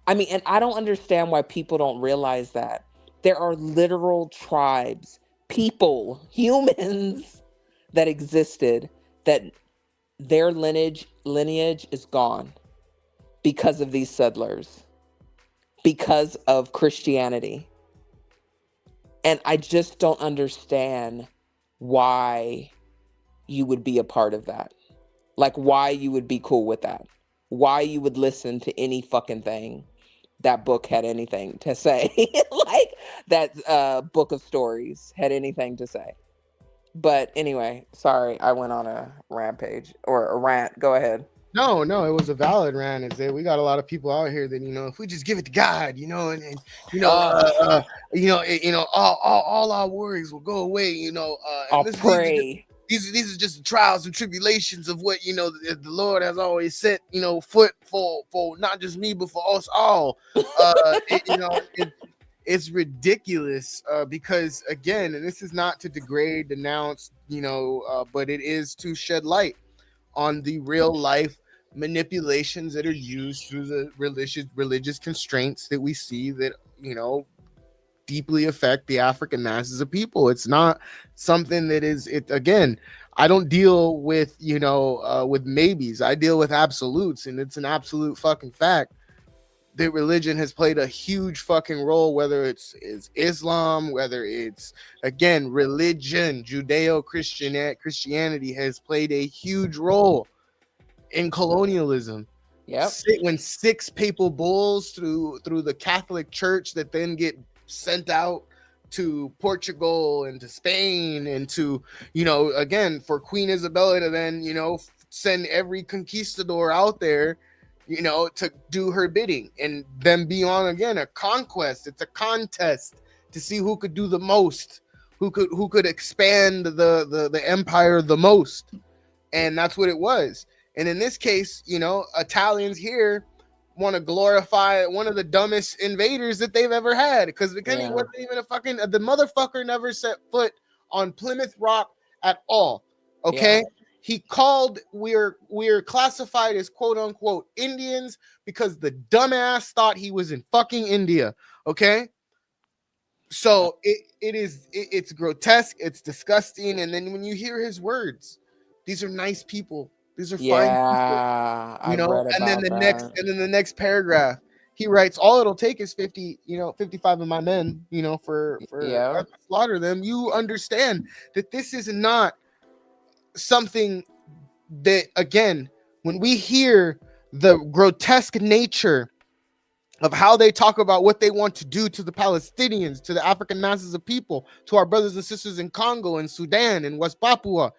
[SPEAKER 2] I mean, and I don't understand why people don't realize that. There are literal tribes, people, humans that existed, that their lineage is gone because of these settlers, because of Christianity. And I just don't understand why you would be a part of that. Like, why you would be cool with that. Why you would listen to any fucking thing that book had anything to say. Like, that book of stories had anything to say. But anyway, sorry, I went on a rampage or a rant. Go ahead.
[SPEAKER 1] No, no, it was a valid rant. Is that we got a lot of people out here that if we just give it to God, and you know,
[SPEAKER 2] Oh,
[SPEAKER 1] all our worries will go away.
[SPEAKER 2] I'll
[SPEAKER 1] And
[SPEAKER 2] pray.
[SPEAKER 1] these are just the trials and tribulations of what the Lord has always set foot for not just me but for us all. It's ridiculous because again, and this is not to degrade, denounce, but it is to shed light on the real life manipulations that are used through the religious constraints that we see that deeply affect the African masses of people. It's not something that is it again. I don't deal with with maybes. I deal with absolutes, and it's an absolute fucking fact that religion has played a huge fucking role, whether it's Islam, whether it's again religion, Christianity has played a huge role in colonialism.
[SPEAKER 2] Yep.
[SPEAKER 1] When six papal bulls through the Catholic Church that then get sent out to Portugal and to Spain and to again for Queen Isabella to then send every conquistador out there to do her bidding and then be on again a conquest. It's a contest to see who could do the most, who could expand the empire the most, and that's what it was. And in this case, Italians here want to glorify one of the dumbest invaders that they've ever had because McKinney
[SPEAKER 2] Yeah.
[SPEAKER 1] wasn't even the motherfucker never set foot on Plymouth Rock at all. Okay.
[SPEAKER 2] Yeah.
[SPEAKER 1] He called we're classified as quote unquote Indians because the dumbass thought he was in fucking India. Okay. So it's grotesque, it's disgusting, and then when you hear his words, these are nice people, these are fine people,
[SPEAKER 2] Yeah. I've read
[SPEAKER 1] and then
[SPEAKER 2] about that.
[SPEAKER 1] the next paragraph he writes, all it'll take is 50, 55 of my men, for
[SPEAKER 2] Yeah.
[SPEAKER 1] us to slaughter them. You understand that this is not something that, again, when we hear the grotesque nature of how they talk about what they want to do to the Palestinians, to the African masses of people, to our brothers and sisters in Congo and Sudan and West Papua,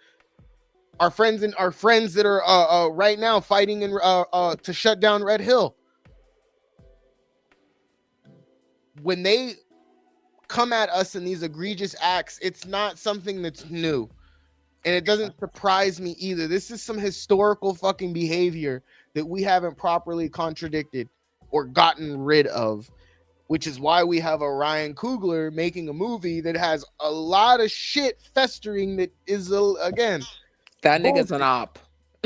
[SPEAKER 1] our friends that are right now fighting to shut down Red Hill. When they come at us in these egregious acts, it's not something that's new. And it doesn't surprise me either. This is some historical fucking behavior that we haven't properly contradicted or gotten rid of, which is why we have a Ryan Coogler making a movie that has a lot of shit festering that is, again,
[SPEAKER 2] That nigga's an
[SPEAKER 1] bullshit.
[SPEAKER 2] op.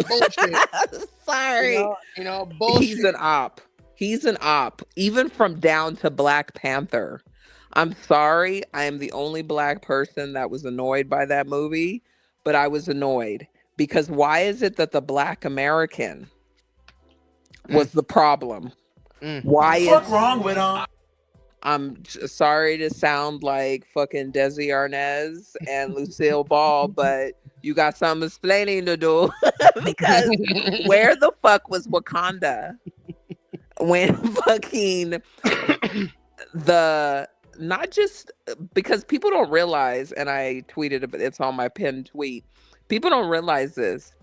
[SPEAKER 1] Bullshit.
[SPEAKER 2] Sorry. He's
[SPEAKER 1] Bullshit.
[SPEAKER 2] an op. He's an op. Even from down to Black Panther. I'm sorry. I am the only black person that was annoyed by that movie, but I was annoyed because why is it that the black American was the problem? Why is
[SPEAKER 3] What's wrong with him?
[SPEAKER 2] sorry to sound like fucking Desi Arnaz and Lucille Ball, but you got some explaining to do because where the fuck was Wakanda when fucking the not just because people don't realize, and I tweeted it, but it's on my pinned tweet. People don't realize this.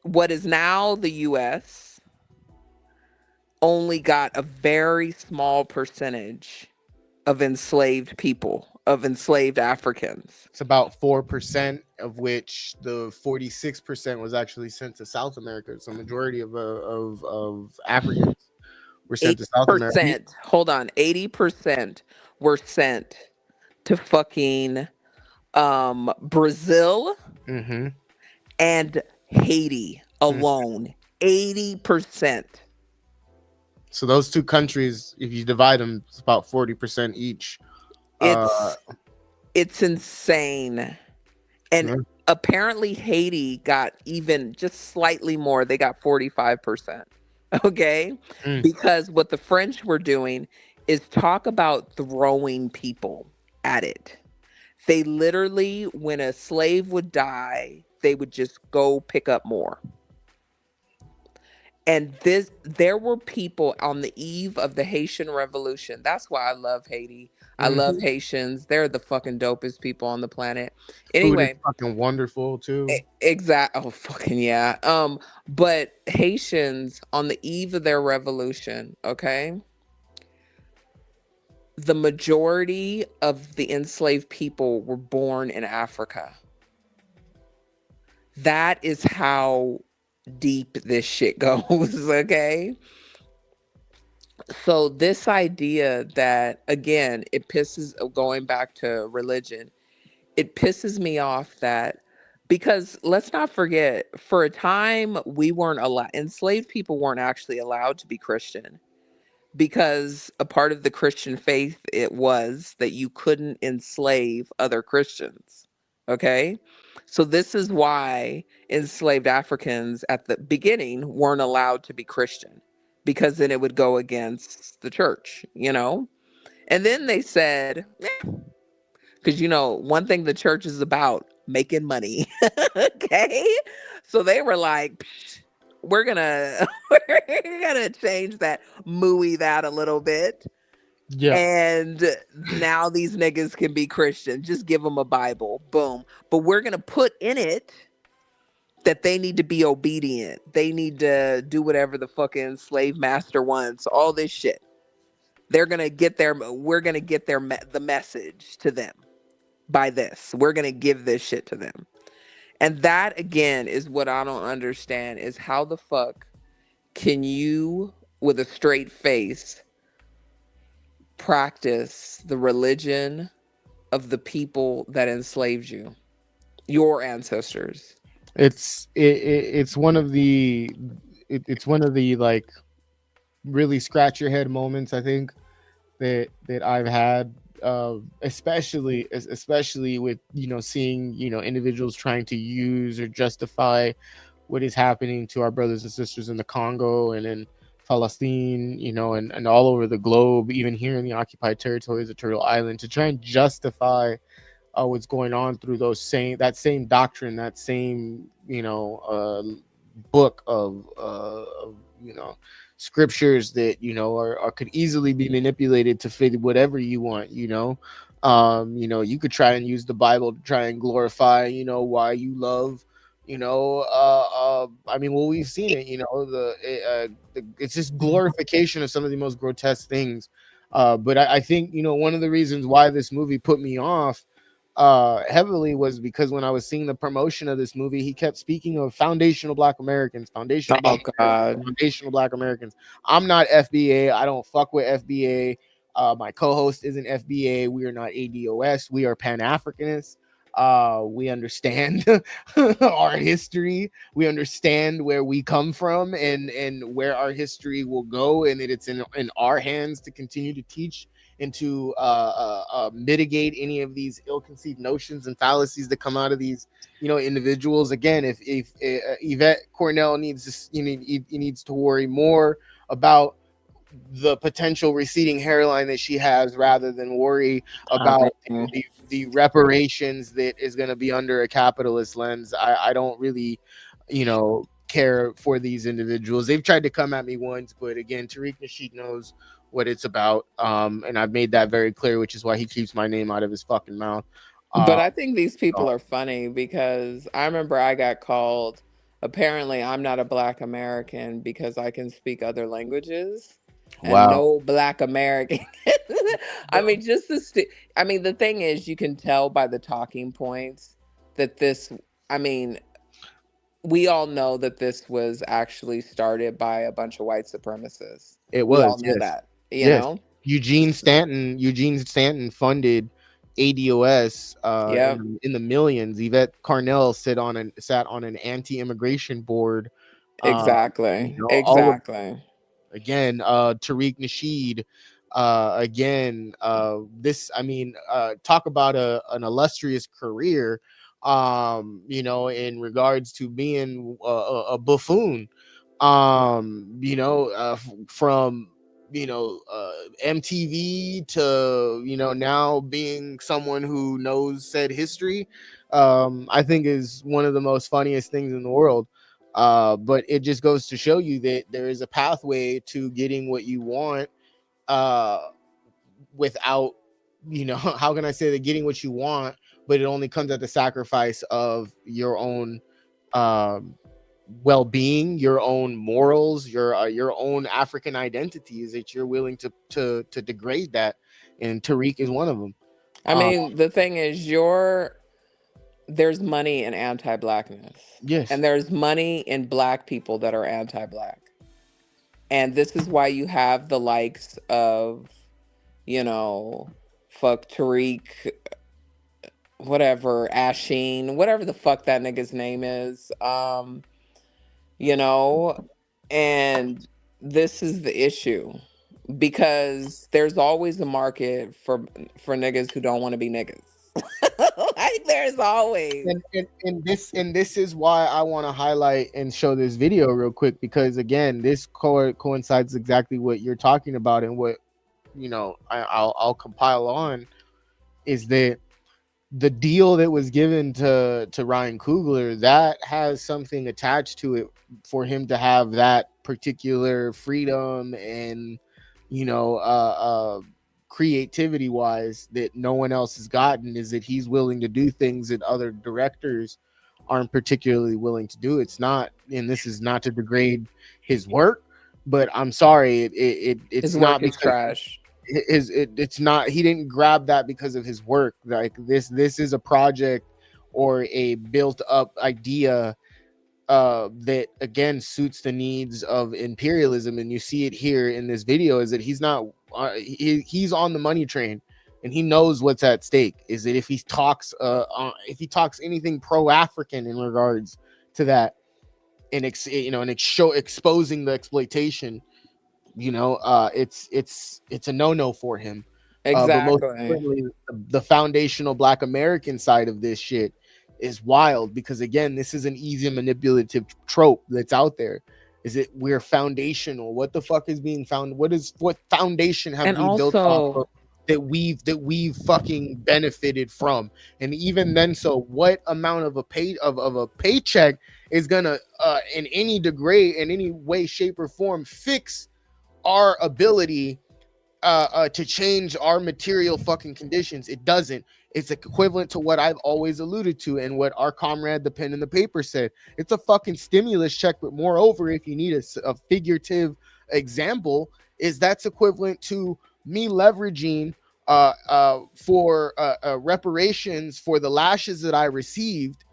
[SPEAKER 2] What is now the US only got a very small percentage of enslaved people, of enslaved Africans.
[SPEAKER 1] It's about 4%, of which the 46% was actually sent to South America. So majority of Africans were sent to South America.
[SPEAKER 2] 80%, hold on, 80% were sent to fucking Brazil
[SPEAKER 1] Mm-hmm.
[SPEAKER 2] and Haiti alone. 80%.
[SPEAKER 1] So those two countries, if you divide them, it's about 40% each.
[SPEAKER 2] It's insane. And apparently Haiti got even just slightly more. They got 45%. Okay? Because what the French were doing is talk about throwing people at it. They literally, when a slave would die, they would just go pick up more. And there were people on the eve of the Haitian Revolution. That's why I love Haiti. I love
[SPEAKER 1] Mhm.
[SPEAKER 2] Haitians. They're the fucking dopest people on the planet.
[SPEAKER 1] Food is
[SPEAKER 2] Anyway,
[SPEAKER 1] fucking wonderful too.
[SPEAKER 2] exact. Oh fucking yeah. But Haitians on the eve of their revolution, okay, the majority of the enslaved people were born in Africa. That is how deep this shit goes, okay? So this idea that, again, it pisses, going back to religion, it pisses me off that, because let's not forget, for a time we weren't allowed, enslaved people weren't actually allowed to be Christian, because a part of the Christian faith, it was that you couldn't enslave other Christians. Okay? So this is why enslaved Africans at the beginning weren't allowed to be Christian, because then it would go against the church. And then they said, because one thing the church is about, making money. Okay? So they were like, "Psh, we're gonna we're gonna change that, mooey that a little bit,
[SPEAKER 1] Yeah.
[SPEAKER 2] and now these niggas can be Christian. Just give them a Bible, boom. But we're gonna put in it that they need to be obedient. They need to do whatever the fucking slave master wants. All this shit. They're gonna get their. We're gonna get the message to them by this. We're gonna give this shit to them." And that again is what I don't understand, is how the fuck can you, with a straight face, practice the religion of the people that enslaved you, your ancestors?
[SPEAKER 1] It's one of it's one of the like really scratch your head moments, I think, that I've had, especially with seeing individuals trying to use or justify what is happening to our brothers and sisters in the Congo and in Palestine, and all over the globe, even here in the occupied territories of Turtle Island, to try and justify what's going on through that same doctrine, that same book of scriptures that are could easily be manipulated to fit whatever you want. You could try and use the Bible to try and glorify why you love I mean, well, we've seen it, it's just glorification of some of the most grotesque things. But I think one of the reasons why this movie put me off heavily was because when I was seeing the promotion of this movie, he kept speaking of foundational Black Americans,
[SPEAKER 2] Oh God.
[SPEAKER 1] foundational Black Americans. I'm not FBA. I don't fuck with FBA. My co-host isn't FBA. We are not ADOS. We are Pan Africanists. We understand our history. We understand where we come from and where our history will go, and that it's in our hands to continue to teach and to mitigate any of these ill-conceived notions and fallacies that come out of these individuals. Again, if Yvette Cornell needs to he needs to worry more about the potential receding hairline that she has, rather than worry about
[SPEAKER 2] Mhm.
[SPEAKER 1] the reparations that is going to be under a capitalist lens. I don't really care for these individuals. They've tried to come at me once, but again, Tariq Nasheed knows what it's about, and I've made that very clear, which is why he keeps my name out of his fucking mouth.
[SPEAKER 2] But
[SPEAKER 1] uh,
[SPEAKER 2] I think these people are funny, because I remember I got called, apparently I'm not a Black American because I can speak other languages, and
[SPEAKER 1] wow.
[SPEAKER 2] no Black American. I mean, I mean, the thing is, you can tell by the talking points that this, I mean, we all know that this was actually started by a bunch of white supremacists.
[SPEAKER 1] It
[SPEAKER 2] We all
[SPEAKER 1] was,
[SPEAKER 2] know
[SPEAKER 1] yes.
[SPEAKER 2] that,
[SPEAKER 1] Yes. Eugene Stanton funded ADOS
[SPEAKER 2] Yep,
[SPEAKER 1] in the millions. Yvette Carnell sat on an anti-immigration board.
[SPEAKER 2] exactly,
[SPEAKER 1] All of,
[SPEAKER 2] exactly.
[SPEAKER 1] again, Tariq Nasheed, again, this, I mean, talk about an illustrious career, in regards to being a buffoon, from MTV to now being someone who knows said history. I think is one of the most funniest things in the world. But it just goes to show you that there is a pathway to getting what you want, uh, without, how can I say that, getting what you want, but it only comes at the sacrifice of your own um, well-being, your own morals, your own African identities, that you're willing to degrade that, and Tariq is one of them.
[SPEAKER 2] I mean, the thing is, there's money in anti-blackness, and
[SPEAKER 1] Yes.
[SPEAKER 2] there's money in black people that are anti-black, and this is why you have the likes of, you know, fuck Tariq, whatever, Asheen, whatever the fuck that nigga's name is, you know, and this is the issue, because there's always a market for niggas who don't want to be niggas. Like there's always.
[SPEAKER 1] And this is why I want to highlight and show this video real quick, because again, this coincides exactly what you're talking about, and what, I'll compile on, is that the deal that was given to Ryan Coogler, that has something attached to it for him to have that particular freedom and, you know uh, uh creativity wise, that no one else has gotten, is that he's willing to do things that other directors aren't particularly willing to do. It's not, and this is not to degrade his work, but I'm sorry, it's
[SPEAKER 2] His work
[SPEAKER 1] not
[SPEAKER 2] is
[SPEAKER 1] because
[SPEAKER 2] trash.
[SPEAKER 1] it's not, he didn't grab that because of his work. Like, this is a project or a built up idea that again suits the needs of imperialism, and you see it here in this video, is that he's not he's on the money train, and he knows what's at stake, is that if he talks anything pro-African in regards to that, and exposing the exploitation, it's a no-no for him. But most
[SPEAKER 2] Exactly.
[SPEAKER 1] importantly, the foundational Black American side of this shit is wild, because again, this is an easy manipulative trope that's out there. Is it, we're foundational? What the fuck is being found? What foundation have
[SPEAKER 2] And
[SPEAKER 1] we built off of
[SPEAKER 2] also,
[SPEAKER 1] that we've fucking benefited from? And even then, so what amount of a paycheck is gonna in any degree, in any way, shape, or form, fix our ability to change our material fucking conditions? It doesn't. It's equivalent to what I've always alluded to, and what our comrade the pen and the paper said. It's a fucking stimulus check, but moreover, if you need a figurative example, is that's equivalent to me leveraging for reparations for the lashes that I received,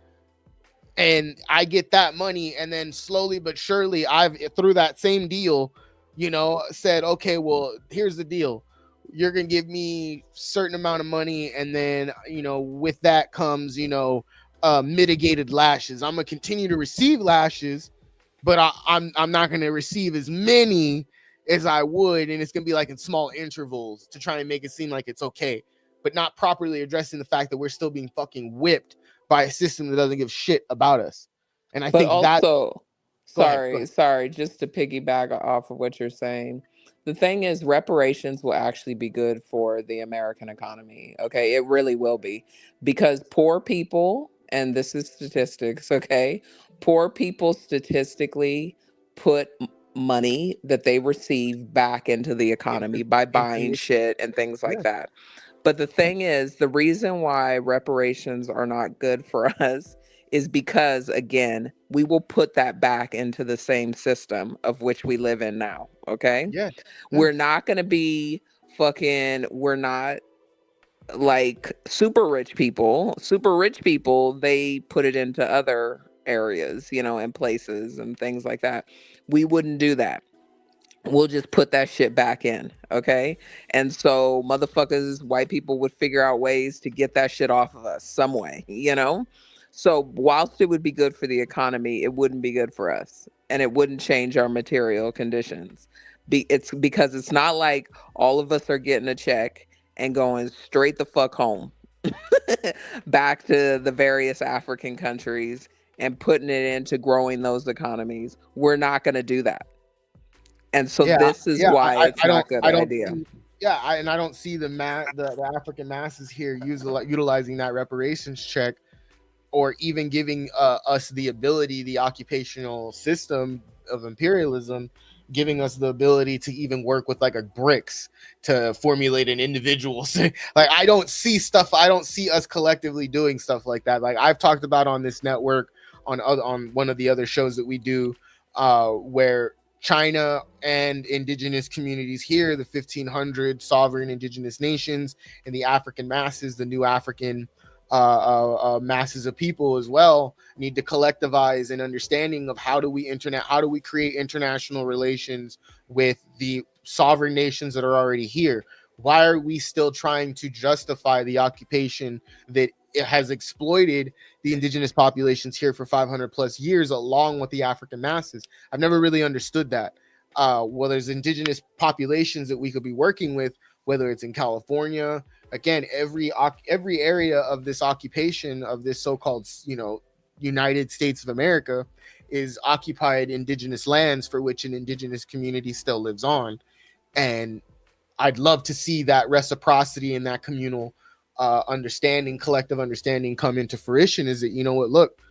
[SPEAKER 1] and I get that money, and then slowly but surely, I've, through that same deal, said, okay, well, here's the deal. You're gonna give me certain amount of money, and then with that comes mitigated lashes. I'm gonna continue to receive lashes, but I'm not gonna receive as many as I would, and it's gonna be like in small intervals to try and make it seem like it's okay, but not properly addressing the fact that we're still being fucking whipped by a system that doesn't give shit about us. And I
[SPEAKER 2] but
[SPEAKER 1] think that,
[SPEAKER 2] also,
[SPEAKER 1] go ahead,
[SPEAKER 2] sorry, just to piggyback off of what you're saying. The thing is, reparations will actually be good for the American economy. Okay, it really will be, because poor people, and this is statistics. Okay, poor people statistically put money that they receive back into the economy by buying
[SPEAKER 1] into
[SPEAKER 2] shit and things like
[SPEAKER 1] yeah,
[SPEAKER 2] that. But the thing is, the reason why reparations are not good for us is because, again, we will put that back into the same system of which we live in now. Okay.
[SPEAKER 1] yeah,
[SPEAKER 2] We're
[SPEAKER 1] yes,
[SPEAKER 2] not going to be we're not like super rich people. Super rich people, they put it into other areas, and places and things like that. We wouldn't do that. We'll just put that shit back in. Okay. And so motherfuckers, white people would figure out ways to get that shit off of us some way. So whilst it would be good for the economy, it wouldn't be good for us, and it wouldn't change our material conditions. It's because it's not like all of us are getting a check and going straight the fuck home back to the various African countries and putting it into growing those economies. We're not going to do that. And so
[SPEAKER 1] yeah,
[SPEAKER 2] this is
[SPEAKER 1] yeah.
[SPEAKER 2] why it's
[SPEAKER 1] I
[SPEAKER 2] not
[SPEAKER 1] don't,
[SPEAKER 2] a good
[SPEAKER 1] I don't
[SPEAKER 2] idea.
[SPEAKER 1] see, yeah, and I don't see the African masses here utilizing that reparations check or even giving us the ability, the occupational system of imperialism, giving us the ability to even work with like a bricks to formulate an individual. Like I don't see us collectively doing stuff like that. Like I've talked about on this network, on one of the other shows that we do, where China and indigenous communities here, the 1500 sovereign indigenous nations, and the African masses, the new African masses of people as well, need to collectivize an understanding of how do we create international relations with the sovereign nations that are already here. Why are we still trying to justify the occupation that it has exploited the indigenous populations here for 500 plus years along with the African masses? I've never really understood that. Well, there's indigenous populations that we could be working with, whether it's in California. Again, every area of this occupation of this so-called, United States of America is occupied indigenous lands for which an indigenous community still lives on. And I'd love to see that reciprocity and that communal understanding, collective understanding come into fruition. Is that, you know what, look,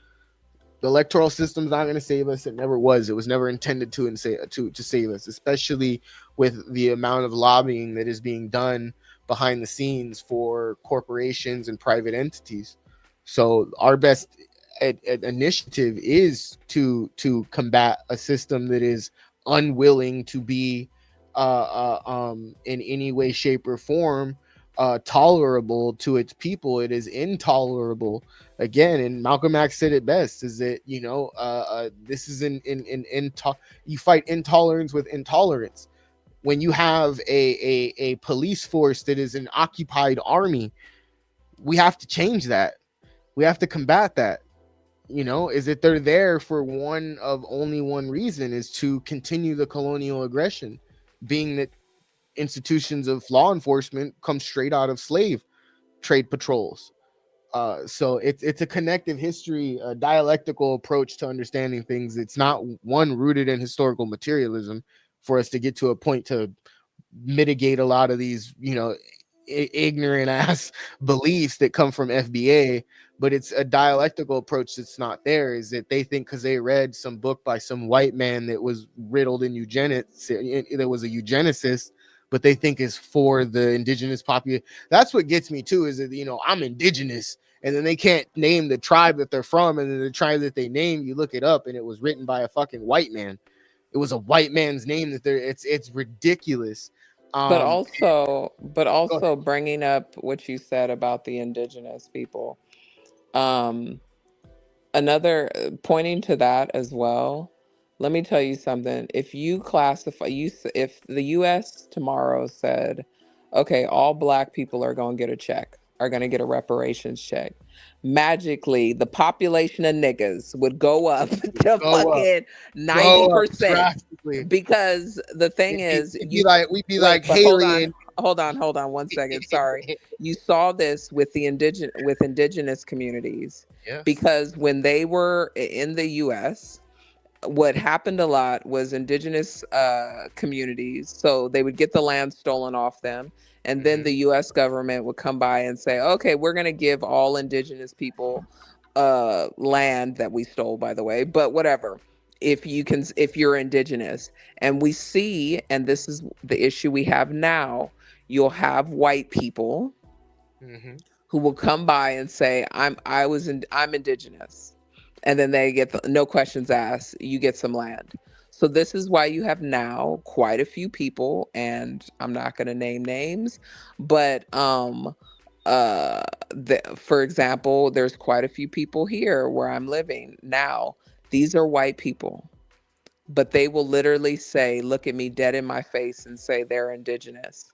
[SPEAKER 1] the electoral system's not going to save us. It never was. It was never intended to save us, especially with the amount of lobbying that is being done behind the scenes for corporations and private entities. So our best initiative is to combat a system that is unwilling to be in any way, shape, or form tolerable to its people. It is intolerable. Again, and Malcolm X said it best: is that, this is you fight intolerance with intolerance. When you have a police force that is an occupied army, we have to change that. We have to combat that. Is that they're there for only one reason, is to continue the colonial aggression, being that institutions of law enforcement come straight out of slave trade patrols. So it's a connective history, a dialectical approach to understanding things. It's not one rooted in historical materialism for us to get to a point to mitigate a lot of these, ignorant ass beliefs that come from FBA. But it's a dialectical approach that's not there. Is that they think because they read some book by some white man that was riddled in eugenics, that was a eugenicist, but they think is for the indigenous population. That's what gets me too. Is that, I'm indigenous, and then they can't name the tribe that they're from, and then the tribe that they name, you look it up, and it was written by a fucking white man. It was a white man's name that they're. It's ridiculous.
[SPEAKER 2] But
[SPEAKER 1] Um,
[SPEAKER 2] also, but
[SPEAKER 1] Go ahead.
[SPEAKER 2] also bringing up what you said about the indigenous people. Um, Another pointing to that as well. Let me tell you something. If you classify if the US tomorrow said, okay, all black people are going to get a check, are going to get a reparations check, magically the population of niggas would go up to
[SPEAKER 1] Go up,
[SPEAKER 2] fucking
[SPEAKER 1] go up
[SPEAKER 2] 90%.
[SPEAKER 1] drastically.
[SPEAKER 2] Because the thing is,
[SPEAKER 1] We'd be
[SPEAKER 2] wait,
[SPEAKER 1] like
[SPEAKER 2] but hold
[SPEAKER 1] Haley
[SPEAKER 2] on,
[SPEAKER 1] and
[SPEAKER 2] hold on one second. Sorry. You saw this with the indigenous communities,
[SPEAKER 1] yes.
[SPEAKER 2] because when they were in the US, what happened a lot was indigenous communities, so they would get the land stolen off them, and then
[SPEAKER 1] Mm-hmm.
[SPEAKER 2] the US government would come by and say, okay, we're going to give all indigenous people land that we stole, by the way, but whatever, if you're indigenous. And we see, and this is the issue we have now, you'll have white people
[SPEAKER 1] Mm-hmm.
[SPEAKER 2] who will come by and say, I'm indigenous. And then they get no questions asked, you get some land. So this is why you have now quite a few people, and I'm not going to name names, but for example, there's quite a few people here where I'm living now. These are white people, but they will literally say, look at me dead in my face and say they're indigenous.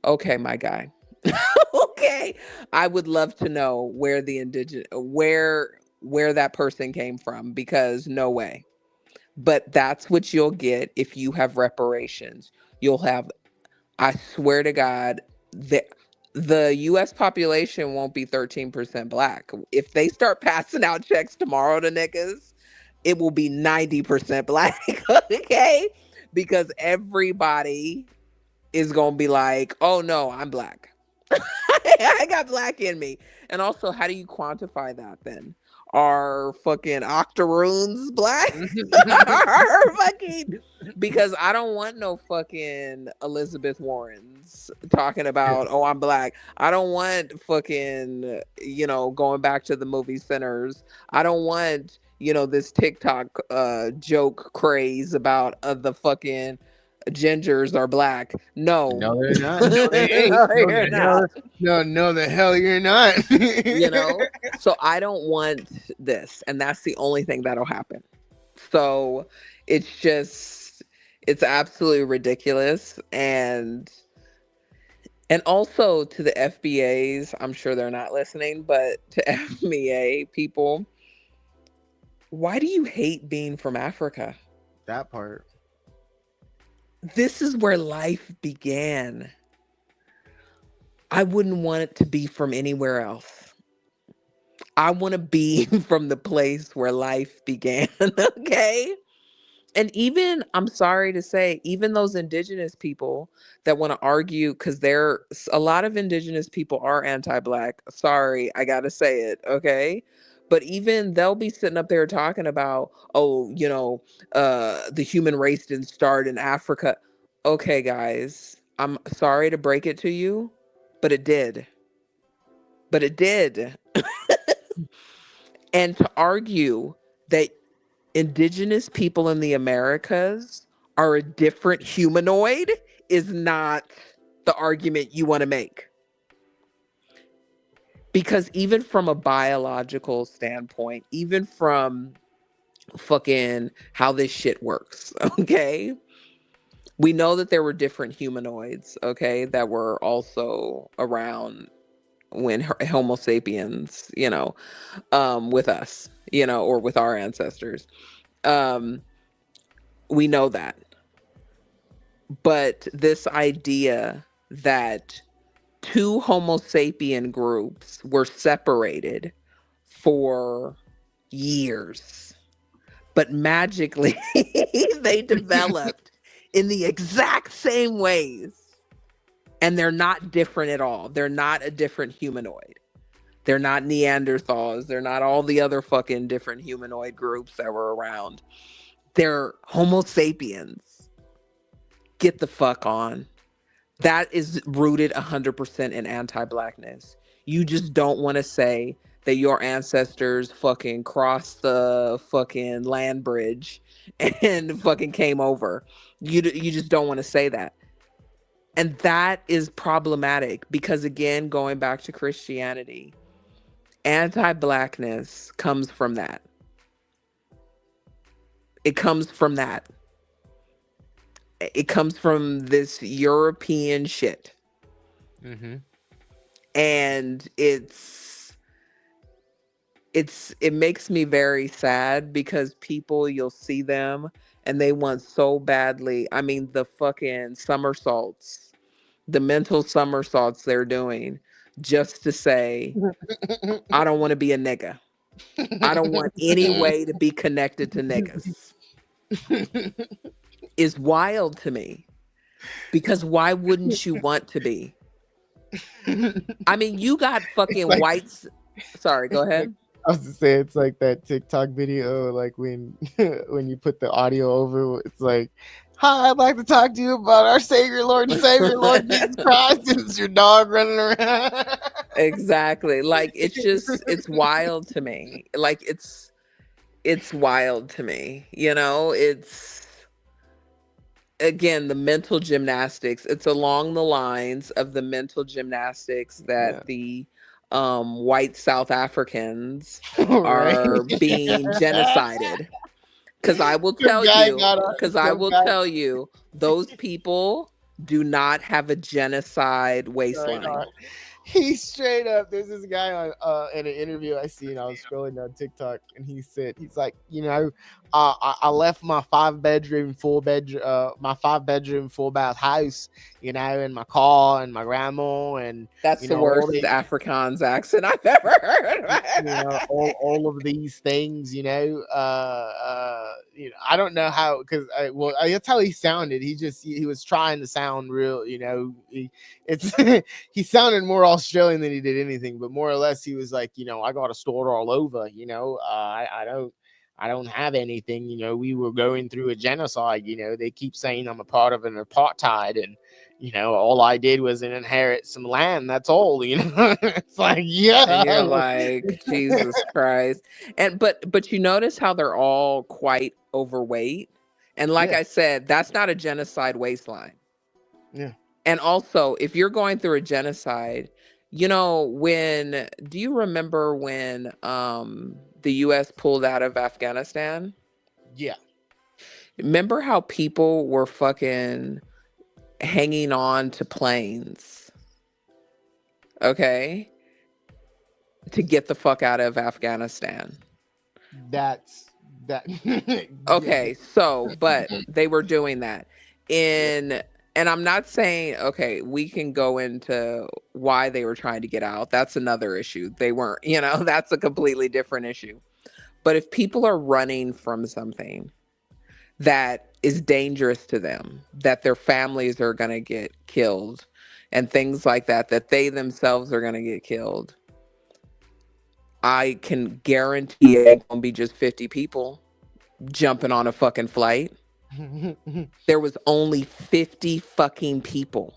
[SPEAKER 2] Okay, my guy. Okay, I would love to know where the indigenous where that person came from, because no way. But that's what you'll get if you have reparations. You'll have, I swear to God, the US population won't be 13% black. If they start passing out checks tomorrow to niggas, it will be 90% black. Okay? Because everybody is going to be like, "Oh no, I'm black." I got black in me. And also, how do you quantify that then? are fucking octoroons black? Are fucking, because I don't want no fucking Elizabeth Warrens talking about, oh, I'm black. I don't want fucking, going back to the movie Sinners. I don't want, this TikTok joke craze about the fucking gingers are black. No.
[SPEAKER 1] No, they're not. No, they ain't.
[SPEAKER 2] No,
[SPEAKER 1] No,
[SPEAKER 2] you're
[SPEAKER 1] the hell.
[SPEAKER 2] not.
[SPEAKER 1] No, the hell you're not.
[SPEAKER 2] So I don't want this, and that's the only thing that'll happen. So it's just, it's absolutely ridiculous. And also to the FBAs, I'm sure they're not listening, but to FBA people, why do you hate being from Africa?
[SPEAKER 1] That part.
[SPEAKER 2] This is where life began. I wouldn't want it to be from anywhere else. I want to be from the place where life began, okay? And even, I'm sorry to say, even those indigenous people that want to argue, because a lot of indigenous people are anti-black. Sorry, I gotta say it, okay? But even they'll be sitting up there talking about, oh, the human race didn't start in Africa. Okay, guys, I'm sorry to break it to you, but it did. But it did. And to argue that indigenous people in the Americas are a different humanoid is not the argument you want to make. Because even from a biological standpoint, even from fucking how this shit works, okay? We know that there were different humanoids, okay, that were also around when Homo sapiens, with us, or with our ancestors. We know that. But this idea that two Homo sapien groups were separated for years, but magically they developed in the exact same ways. And they're not different at all. They're not a different humanoid. They're not Neanderthals. They're not all the other fucking different humanoid groups that were around. They're Homo sapiens. Get the fuck on. That is rooted 100% in anti-blackness. You just don't want to say that your ancestors fucking crossed the fucking land bridge and fucking came over. You just don't want to say that. And that is problematic because, again, going back to Christianity, anti-blackness comes from that. It comes from that. It comes from this European shit.
[SPEAKER 1] Mm-hmm.
[SPEAKER 2] And it makes me very sad because people, you'll see them and they want so badly. I mean, the fucking somersaults, the mental somersaults they're doing just to say, I don't want to be a nigga. I don't want any way to be connected to niggas. Is wild to me. Because why wouldn't you want to be? I mean, you got fucking
[SPEAKER 1] like,
[SPEAKER 2] whites. Sorry, go ahead.
[SPEAKER 1] I was to say it's like that TikTok video, like when when you put the audio over, it's like, "Hi, I'd like to talk to you about our Savior, Lord and Savior, Lord Jesus Christ." And it's your dog running around.
[SPEAKER 2] Exactly. Like it's wild to me. Like it's wild to me. It's, again, the mental gymnastics. It's along the lines of the mental gymnastics that the white South Africans are being genocided. Because I will tell you, those people do not have a genocide waistline.
[SPEAKER 1] He straight up, there's this guy on in an interview I seen, I was scrolling on TikTok, and he's like, I left my 5-bedroom full bath house, in my car and my grandma, and
[SPEAKER 2] that's the worst Afrikaans accent I've ever heard.
[SPEAKER 1] all of these things, I don't know how, because that's how he sounded. He was trying to sound real. It's he sounded more Australian than he did anything, but more or less he was like, I got to start all over. I don't have anything. We were going through a genocide. They keep saying I'm a part of an apartheid, and all I did was inherit some land. That's all. It's like,
[SPEAKER 2] And you're
[SPEAKER 1] yeah.
[SPEAKER 2] like, Jesus Christ. And but you notice how they're all quite overweight. And like
[SPEAKER 1] Yeah.
[SPEAKER 2] I said, that's not a genocide waistline.
[SPEAKER 1] Yeah.
[SPEAKER 2] And also, if you're going through a genocide, when do you remember when the US pulled out of Afghanistan?
[SPEAKER 1] Yeah.
[SPEAKER 2] Remember how people were fucking hanging on to planes, okay, to get the fuck out of Afghanistan?
[SPEAKER 1] That's that. Yeah.
[SPEAKER 2] Okay, so but they were doing that
[SPEAKER 1] Yeah.
[SPEAKER 2] in, and I'm not saying, okay, we can go into why they were trying to get out. That's another issue. They weren't, that's a completely different issue. But if people are running from something that is dangerous to them, that their families are going to get killed and things like that, that they themselves are going to get killed, I can guarantee it ain't going to be just 50 people jumping on a fucking flight. There was only 50 fucking people.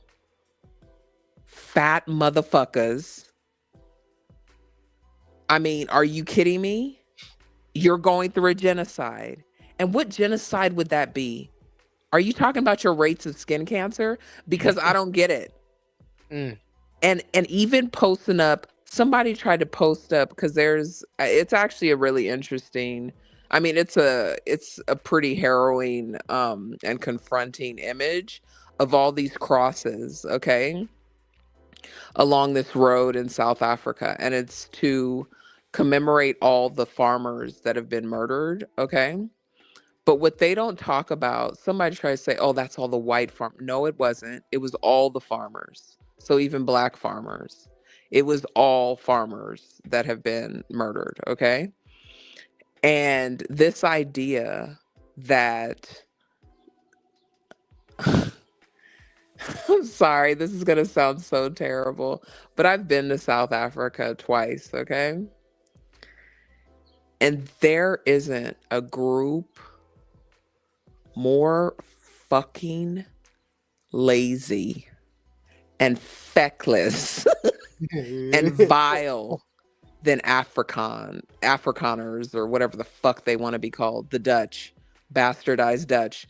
[SPEAKER 2] Fat motherfuckers. I mean, are you kidding me? You're going through a genocide. And what genocide would that be? Are you talking about your rates of skin cancer? Because I don't get it.
[SPEAKER 1] Mm.
[SPEAKER 2] And even posting up, somebody tried to post up, because it's actually a really interesting, I mean, it's a pretty harrowing and confronting image of all these crosses, okay, along this road in South Africa, and it's to commemorate all the farmers that have been murdered, okay? But what they don't talk about, somebody tries to say, oh, that's all the white farm. No, it wasn't. It was all the farmers. So even black farmers. It was all farmers that have been murdered, okay? And this idea that I'm sorry, this is going to sound so terrible, but I've been to South Africa twice, okay? And there isn't a group more fucking lazy and feckless and vile than Afrikaners, or whatever the fuck they want to be called, the Dutch, bastardized Dutch.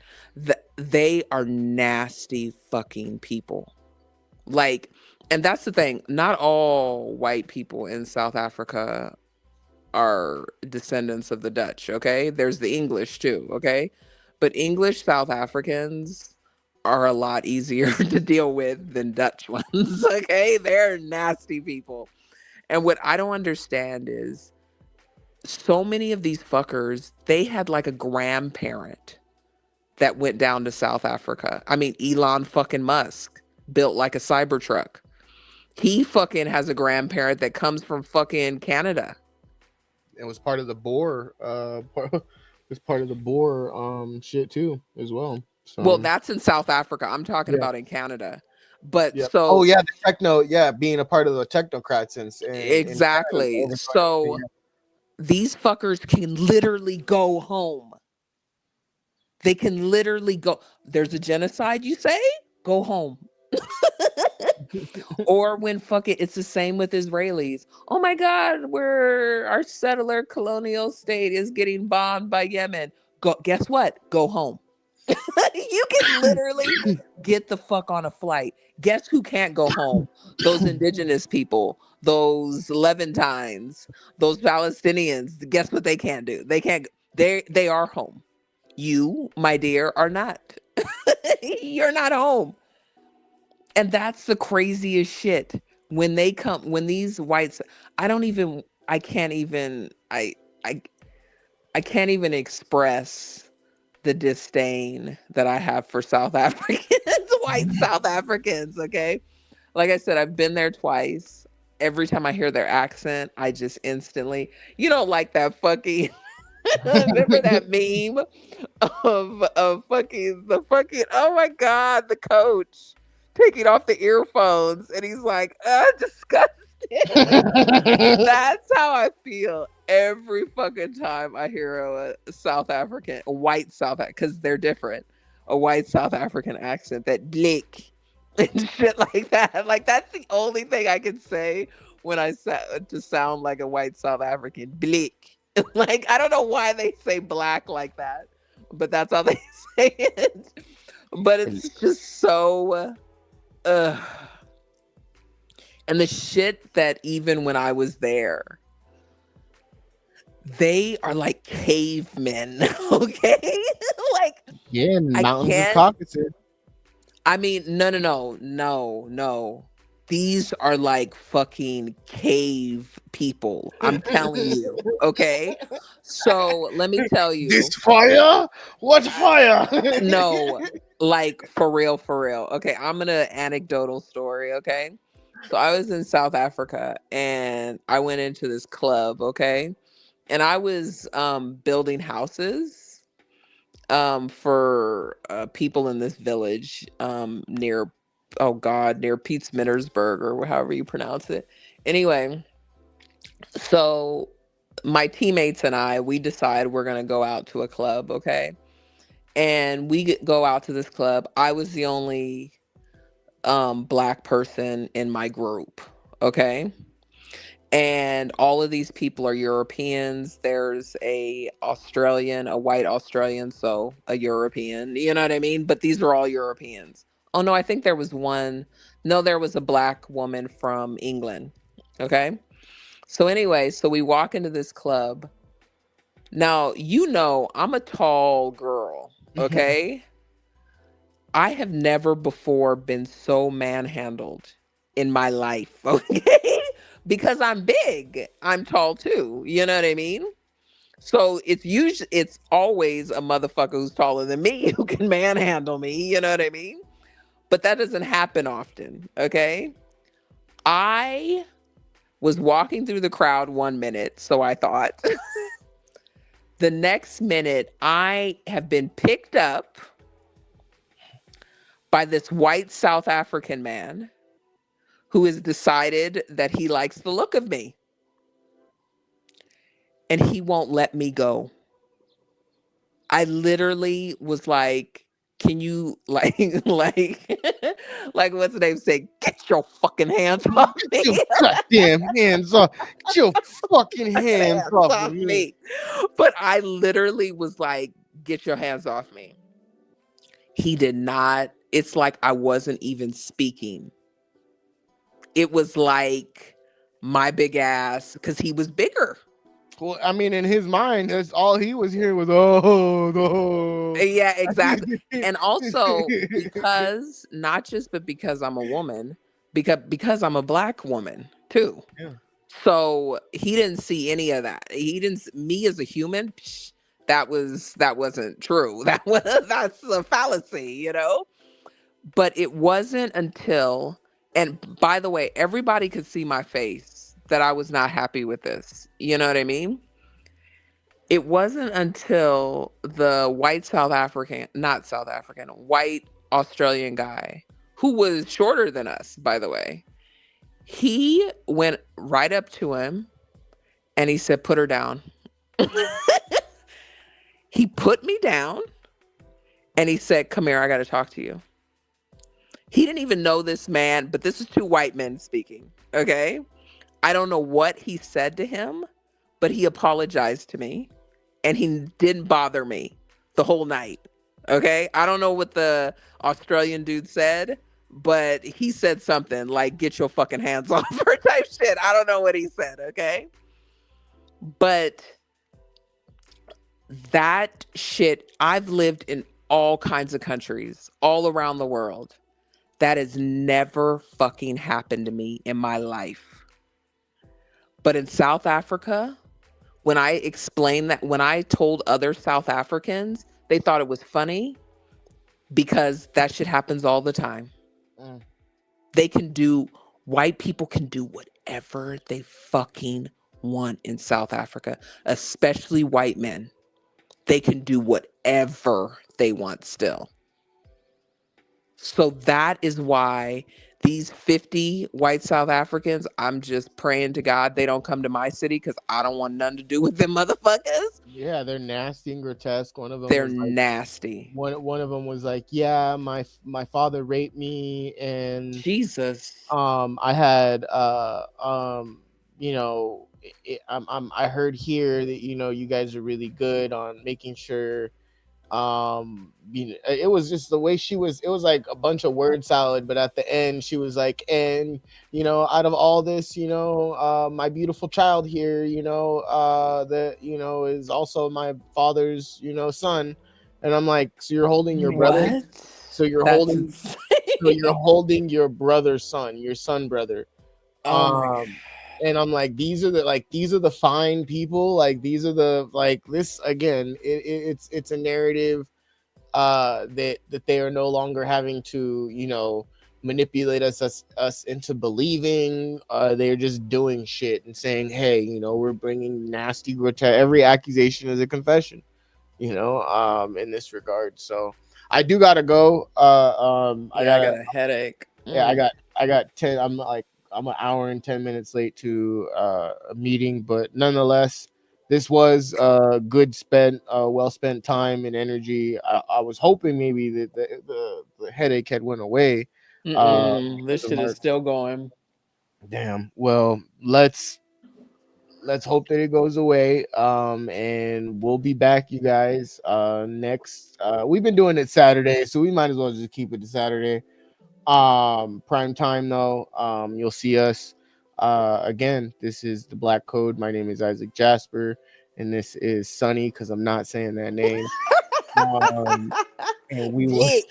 [SPEAKER 2] They are nasty fucking people. Like, and that's the thing, not all white people in South Africa are descendants of the Dutch, okay? There's the English too, okay? But English South Africans are a lot easier to deal with than Dutch ones, okay? They're nasty people. And what I don't understand is, so many of these fuckers, they had like a grandparent that went down to South Africa. I mean, Elon fucking Musk built like a Cybertruck. He fucking has a grandparent that comes from fucking Canada.
[SPEAKER 1] It was part of the Boer was part of the Boer shit too as well.
[SPEAKER 2] Well,
[SPEAKER 1] So
[SPEAKER 2] that's in South Africa. I'm talking
[SPEAKER 1] yeah.
[SPEAKER 2] about in Canada. But
[SPEAKER 1] Yeah. Oh
[SPEAKER 2] so
[SPEAKER 1] yeah, the techno, yeah, being a part of the technocrats in Canada
[SPEAKER 2] exactly.
[SPEAKER 1] overthrowing
[SPEAKER 2] So
[SPEAKER 1] everything.
[SPEAKER 2] these fuckers can literally go home. They can literally go. There's a genocide, you say? Go home. Or when fucking, it's the same with Israelis. Oh my God, our settler colonial state is getting bombed by Yemen. Guess what? Go home. You can literally get the fuck on a flight. Guess who can't go home? Those indigenous people, those Levantines, those Palestinians. Guess what they can't do? They can't. They are home. You, my dear, are not. You're not home. And that's the craziest shit. When they come, when these whites, I don't even, I can't even, I, I can't even express the disdain that I have for South Africans, white South Africans. Okay. Like I said, I've been there twice. Every time I hear their accent, I just instantly, like that fucking Remember that meme of fucking the fucking, oh my god, the coach taking off the earphones and he's like, disgusted. That's how I feel every fucking time I hear a South African, a white South, because they're different, a white South African accent, that blick and shit like that. Like that's the only thing I can say when to sound like a white South African, blick. Like I don't know why they say black like that, but that's how they say it. But it's just so. Uh, and the shit that even when I was there, they are like cavemen, okay? Like
[SPEAKER 1] Yeah, in the
[SPEAKER 2] I
[SPEAKER 1] mountains of
[SPEAKER 2] can't.
[SPEAKER 1] Caucasus.
[SPEAKER 2] I mean, no. These are like fucking cave people. I'm telling you, okay? So let me tell
[SPEAKER 1] This
[SPEAKER 2] you,
[SPEAKER 1] fire? What fire?
[SPEAKER 2] no, like for real, for real. Okay, I'm gonna anecdotal story, okay? So I was in South Africa and I went into this club, okay? And I was building houses for people in this village near, oh god, near Pietermaritzburg or however you pronounce it. Anyway, so my teammates and I, we decide we're gonna go out to a club, okay? And go out to this club. I was the only black person in my group, okay? And all of these people are Europeans. There's a white Australian, so a European, you know what I mean? But these are all Europeans. Oh no, I think there was one. No, there was a black woman from England. Okay. So anyway, so we walk into this club. Now, I'm a tall girl, okay? I have never before been so manhandled in my life, okay? Because I'm big. I'm tall too. You know what I mean? So it's always a motherfucker who's taller than me who can manhandle me, you know what I mean? But that doesn't happen often, okay? I was walking through the crowd 1 minute, so I thought. The next minute, I have been picked up by this white South African man who has decided that he likes the look of me and he won't let me go. I literally was like, can you like like like what's the name say, get your fucking hands off
[SPEAKER 1] Get
[SPEAKER 2] me.
[SPEAKER 1] your goddamn hands off. Get your fucking
[SPEAKER 2] Fucking
[SPEAKER 1] hands
[SPEAKER 2] hands
[SPEAKER 1] off of
[SPEAKER 2] off
[SPEAKER 1] me.
[SPEAKER 2] me. But I literally was like, get your hands off me. He did not. It's like I wasn't even speaking. It was like my big ass, because he was bigger.
[SPEAKER 1] Well, I mean, in his mind, that's all he was hearing was, oh, no.
[SPEAKER 2] Yeah, exactly. And also because not just but because I'm a woman, because I'm a black woman too.
[SPEAKER 1] Yeah.
[SPEAKER 2] So he didn't see any of that. He didn't me as a human. That wasn't true. That's a fallacy, you know? But it wasn't until, and by the way, everybody could see my face that I was not happy with this. You know what I mean? It wasn't until the white South African, not South African, white Australian guy who was shorter than us, by the way, he went right up to him and he said, put her down. He put me down and he said, come here, I got to talk to you. He didn't even know this man, but this is two white men speaking. Okay. I don't know what he said to him, but he apologized to me and he didn't bother me the whole night. Okay. I don't know what the Australian dude said, but he said something like, get your fucking hands off her type shit. I don't know what he said. Okay. But that shit, I've lived in all kinds of countries all around the world. That has never fucking happened to me in my life. But in South Africa, when I explained that, when I told other South Africans, they thought it was funny because that shit happens all the time.
[SPEAKER 1] Mm.
[SPEAKER 2] They can do, white people can do whatever they fucking want in South Africa, especially white men. they can do whatever they want still. So that is why these 50 white South Africans, I'm just praying to God they don't come to my city because I don't want nothing to do with them motherfuckers.
[SPEAKER 1] Yeah, they're nasty and grotesque. One of them
[SPEAKER 2] They're
[SPEAKER 1] was like,
[SPEAKER 2] nasty.
[SPEAKER 1] one of them was like, yeah, my father raped me, and
[SPEAKER 2] Jesus.
[SPEAKER 1] I had you know, I heard here that, you know, you guys are really good on making sure, you know, it was just the way she was, it was like a bunch of word salad, but at the end she was like, and, you know, out of all this, you know, my beautiful child here, you know, that, you know, is also my father's, you know, son. And I'm like, so you're holding your brother,
[SPEAKER 2] What?
[SPEAKER 1] so you're
[SPEAKER 2] That's
[SPEAKER 1] holding,
[SPEAKER 2] insane.
[SPEAKER 1] so you're holding your brother's son, your son brother.
[SPEAKER 2] Oh my God.
[SPEAKER 1] um and I'm like, these are the, like, these are the fine people, like these are the, like, this again, it's a narrative that they are no longer having to, you know, manipulate us into believing. They're just doing shit and saying, hey, you know, we're bringing nasty grotesque, every accusation is a confession, you know, in this regard. So I do gotta go. I
[SPEAKER 2] Yeah, I
[SPEAKER 1] gotta,
[SPEAKER 2] got a headache.
[SPEAKER 1] yeah,
[SPEAKER 2] Mm.
[SPEAKER 1] I got 10, I'm like, I'm an hour and 10 minutes late to a meeting, but nonetheless, this was good spent, well spent time and energy. I was hoping maybe that the headache had went away,
[SPEAKER 2] Mm-mm.
[SPEAKER 1] because
[SPEAKER 2] This
[SPEAKER 1] of
[SPEAKER 2] shit is
[SPEAKER 1] our,
[SPEAKER 2] still going.
[SPEAKER 1] damn, well, let's hope that it goes away, and we'll be back, you guys, next, we've been doing it Saturday, so we might as well just keep it to Saturday. Prime time though, you'll see us again. This is the Black Code. My name is Isaac Jasper, and this is Sunny, because I'm not saying that name. um and
[SPEAKER 2] Dick.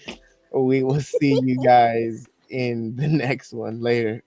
[SPEAKER 1] we will see you guys in the next one later.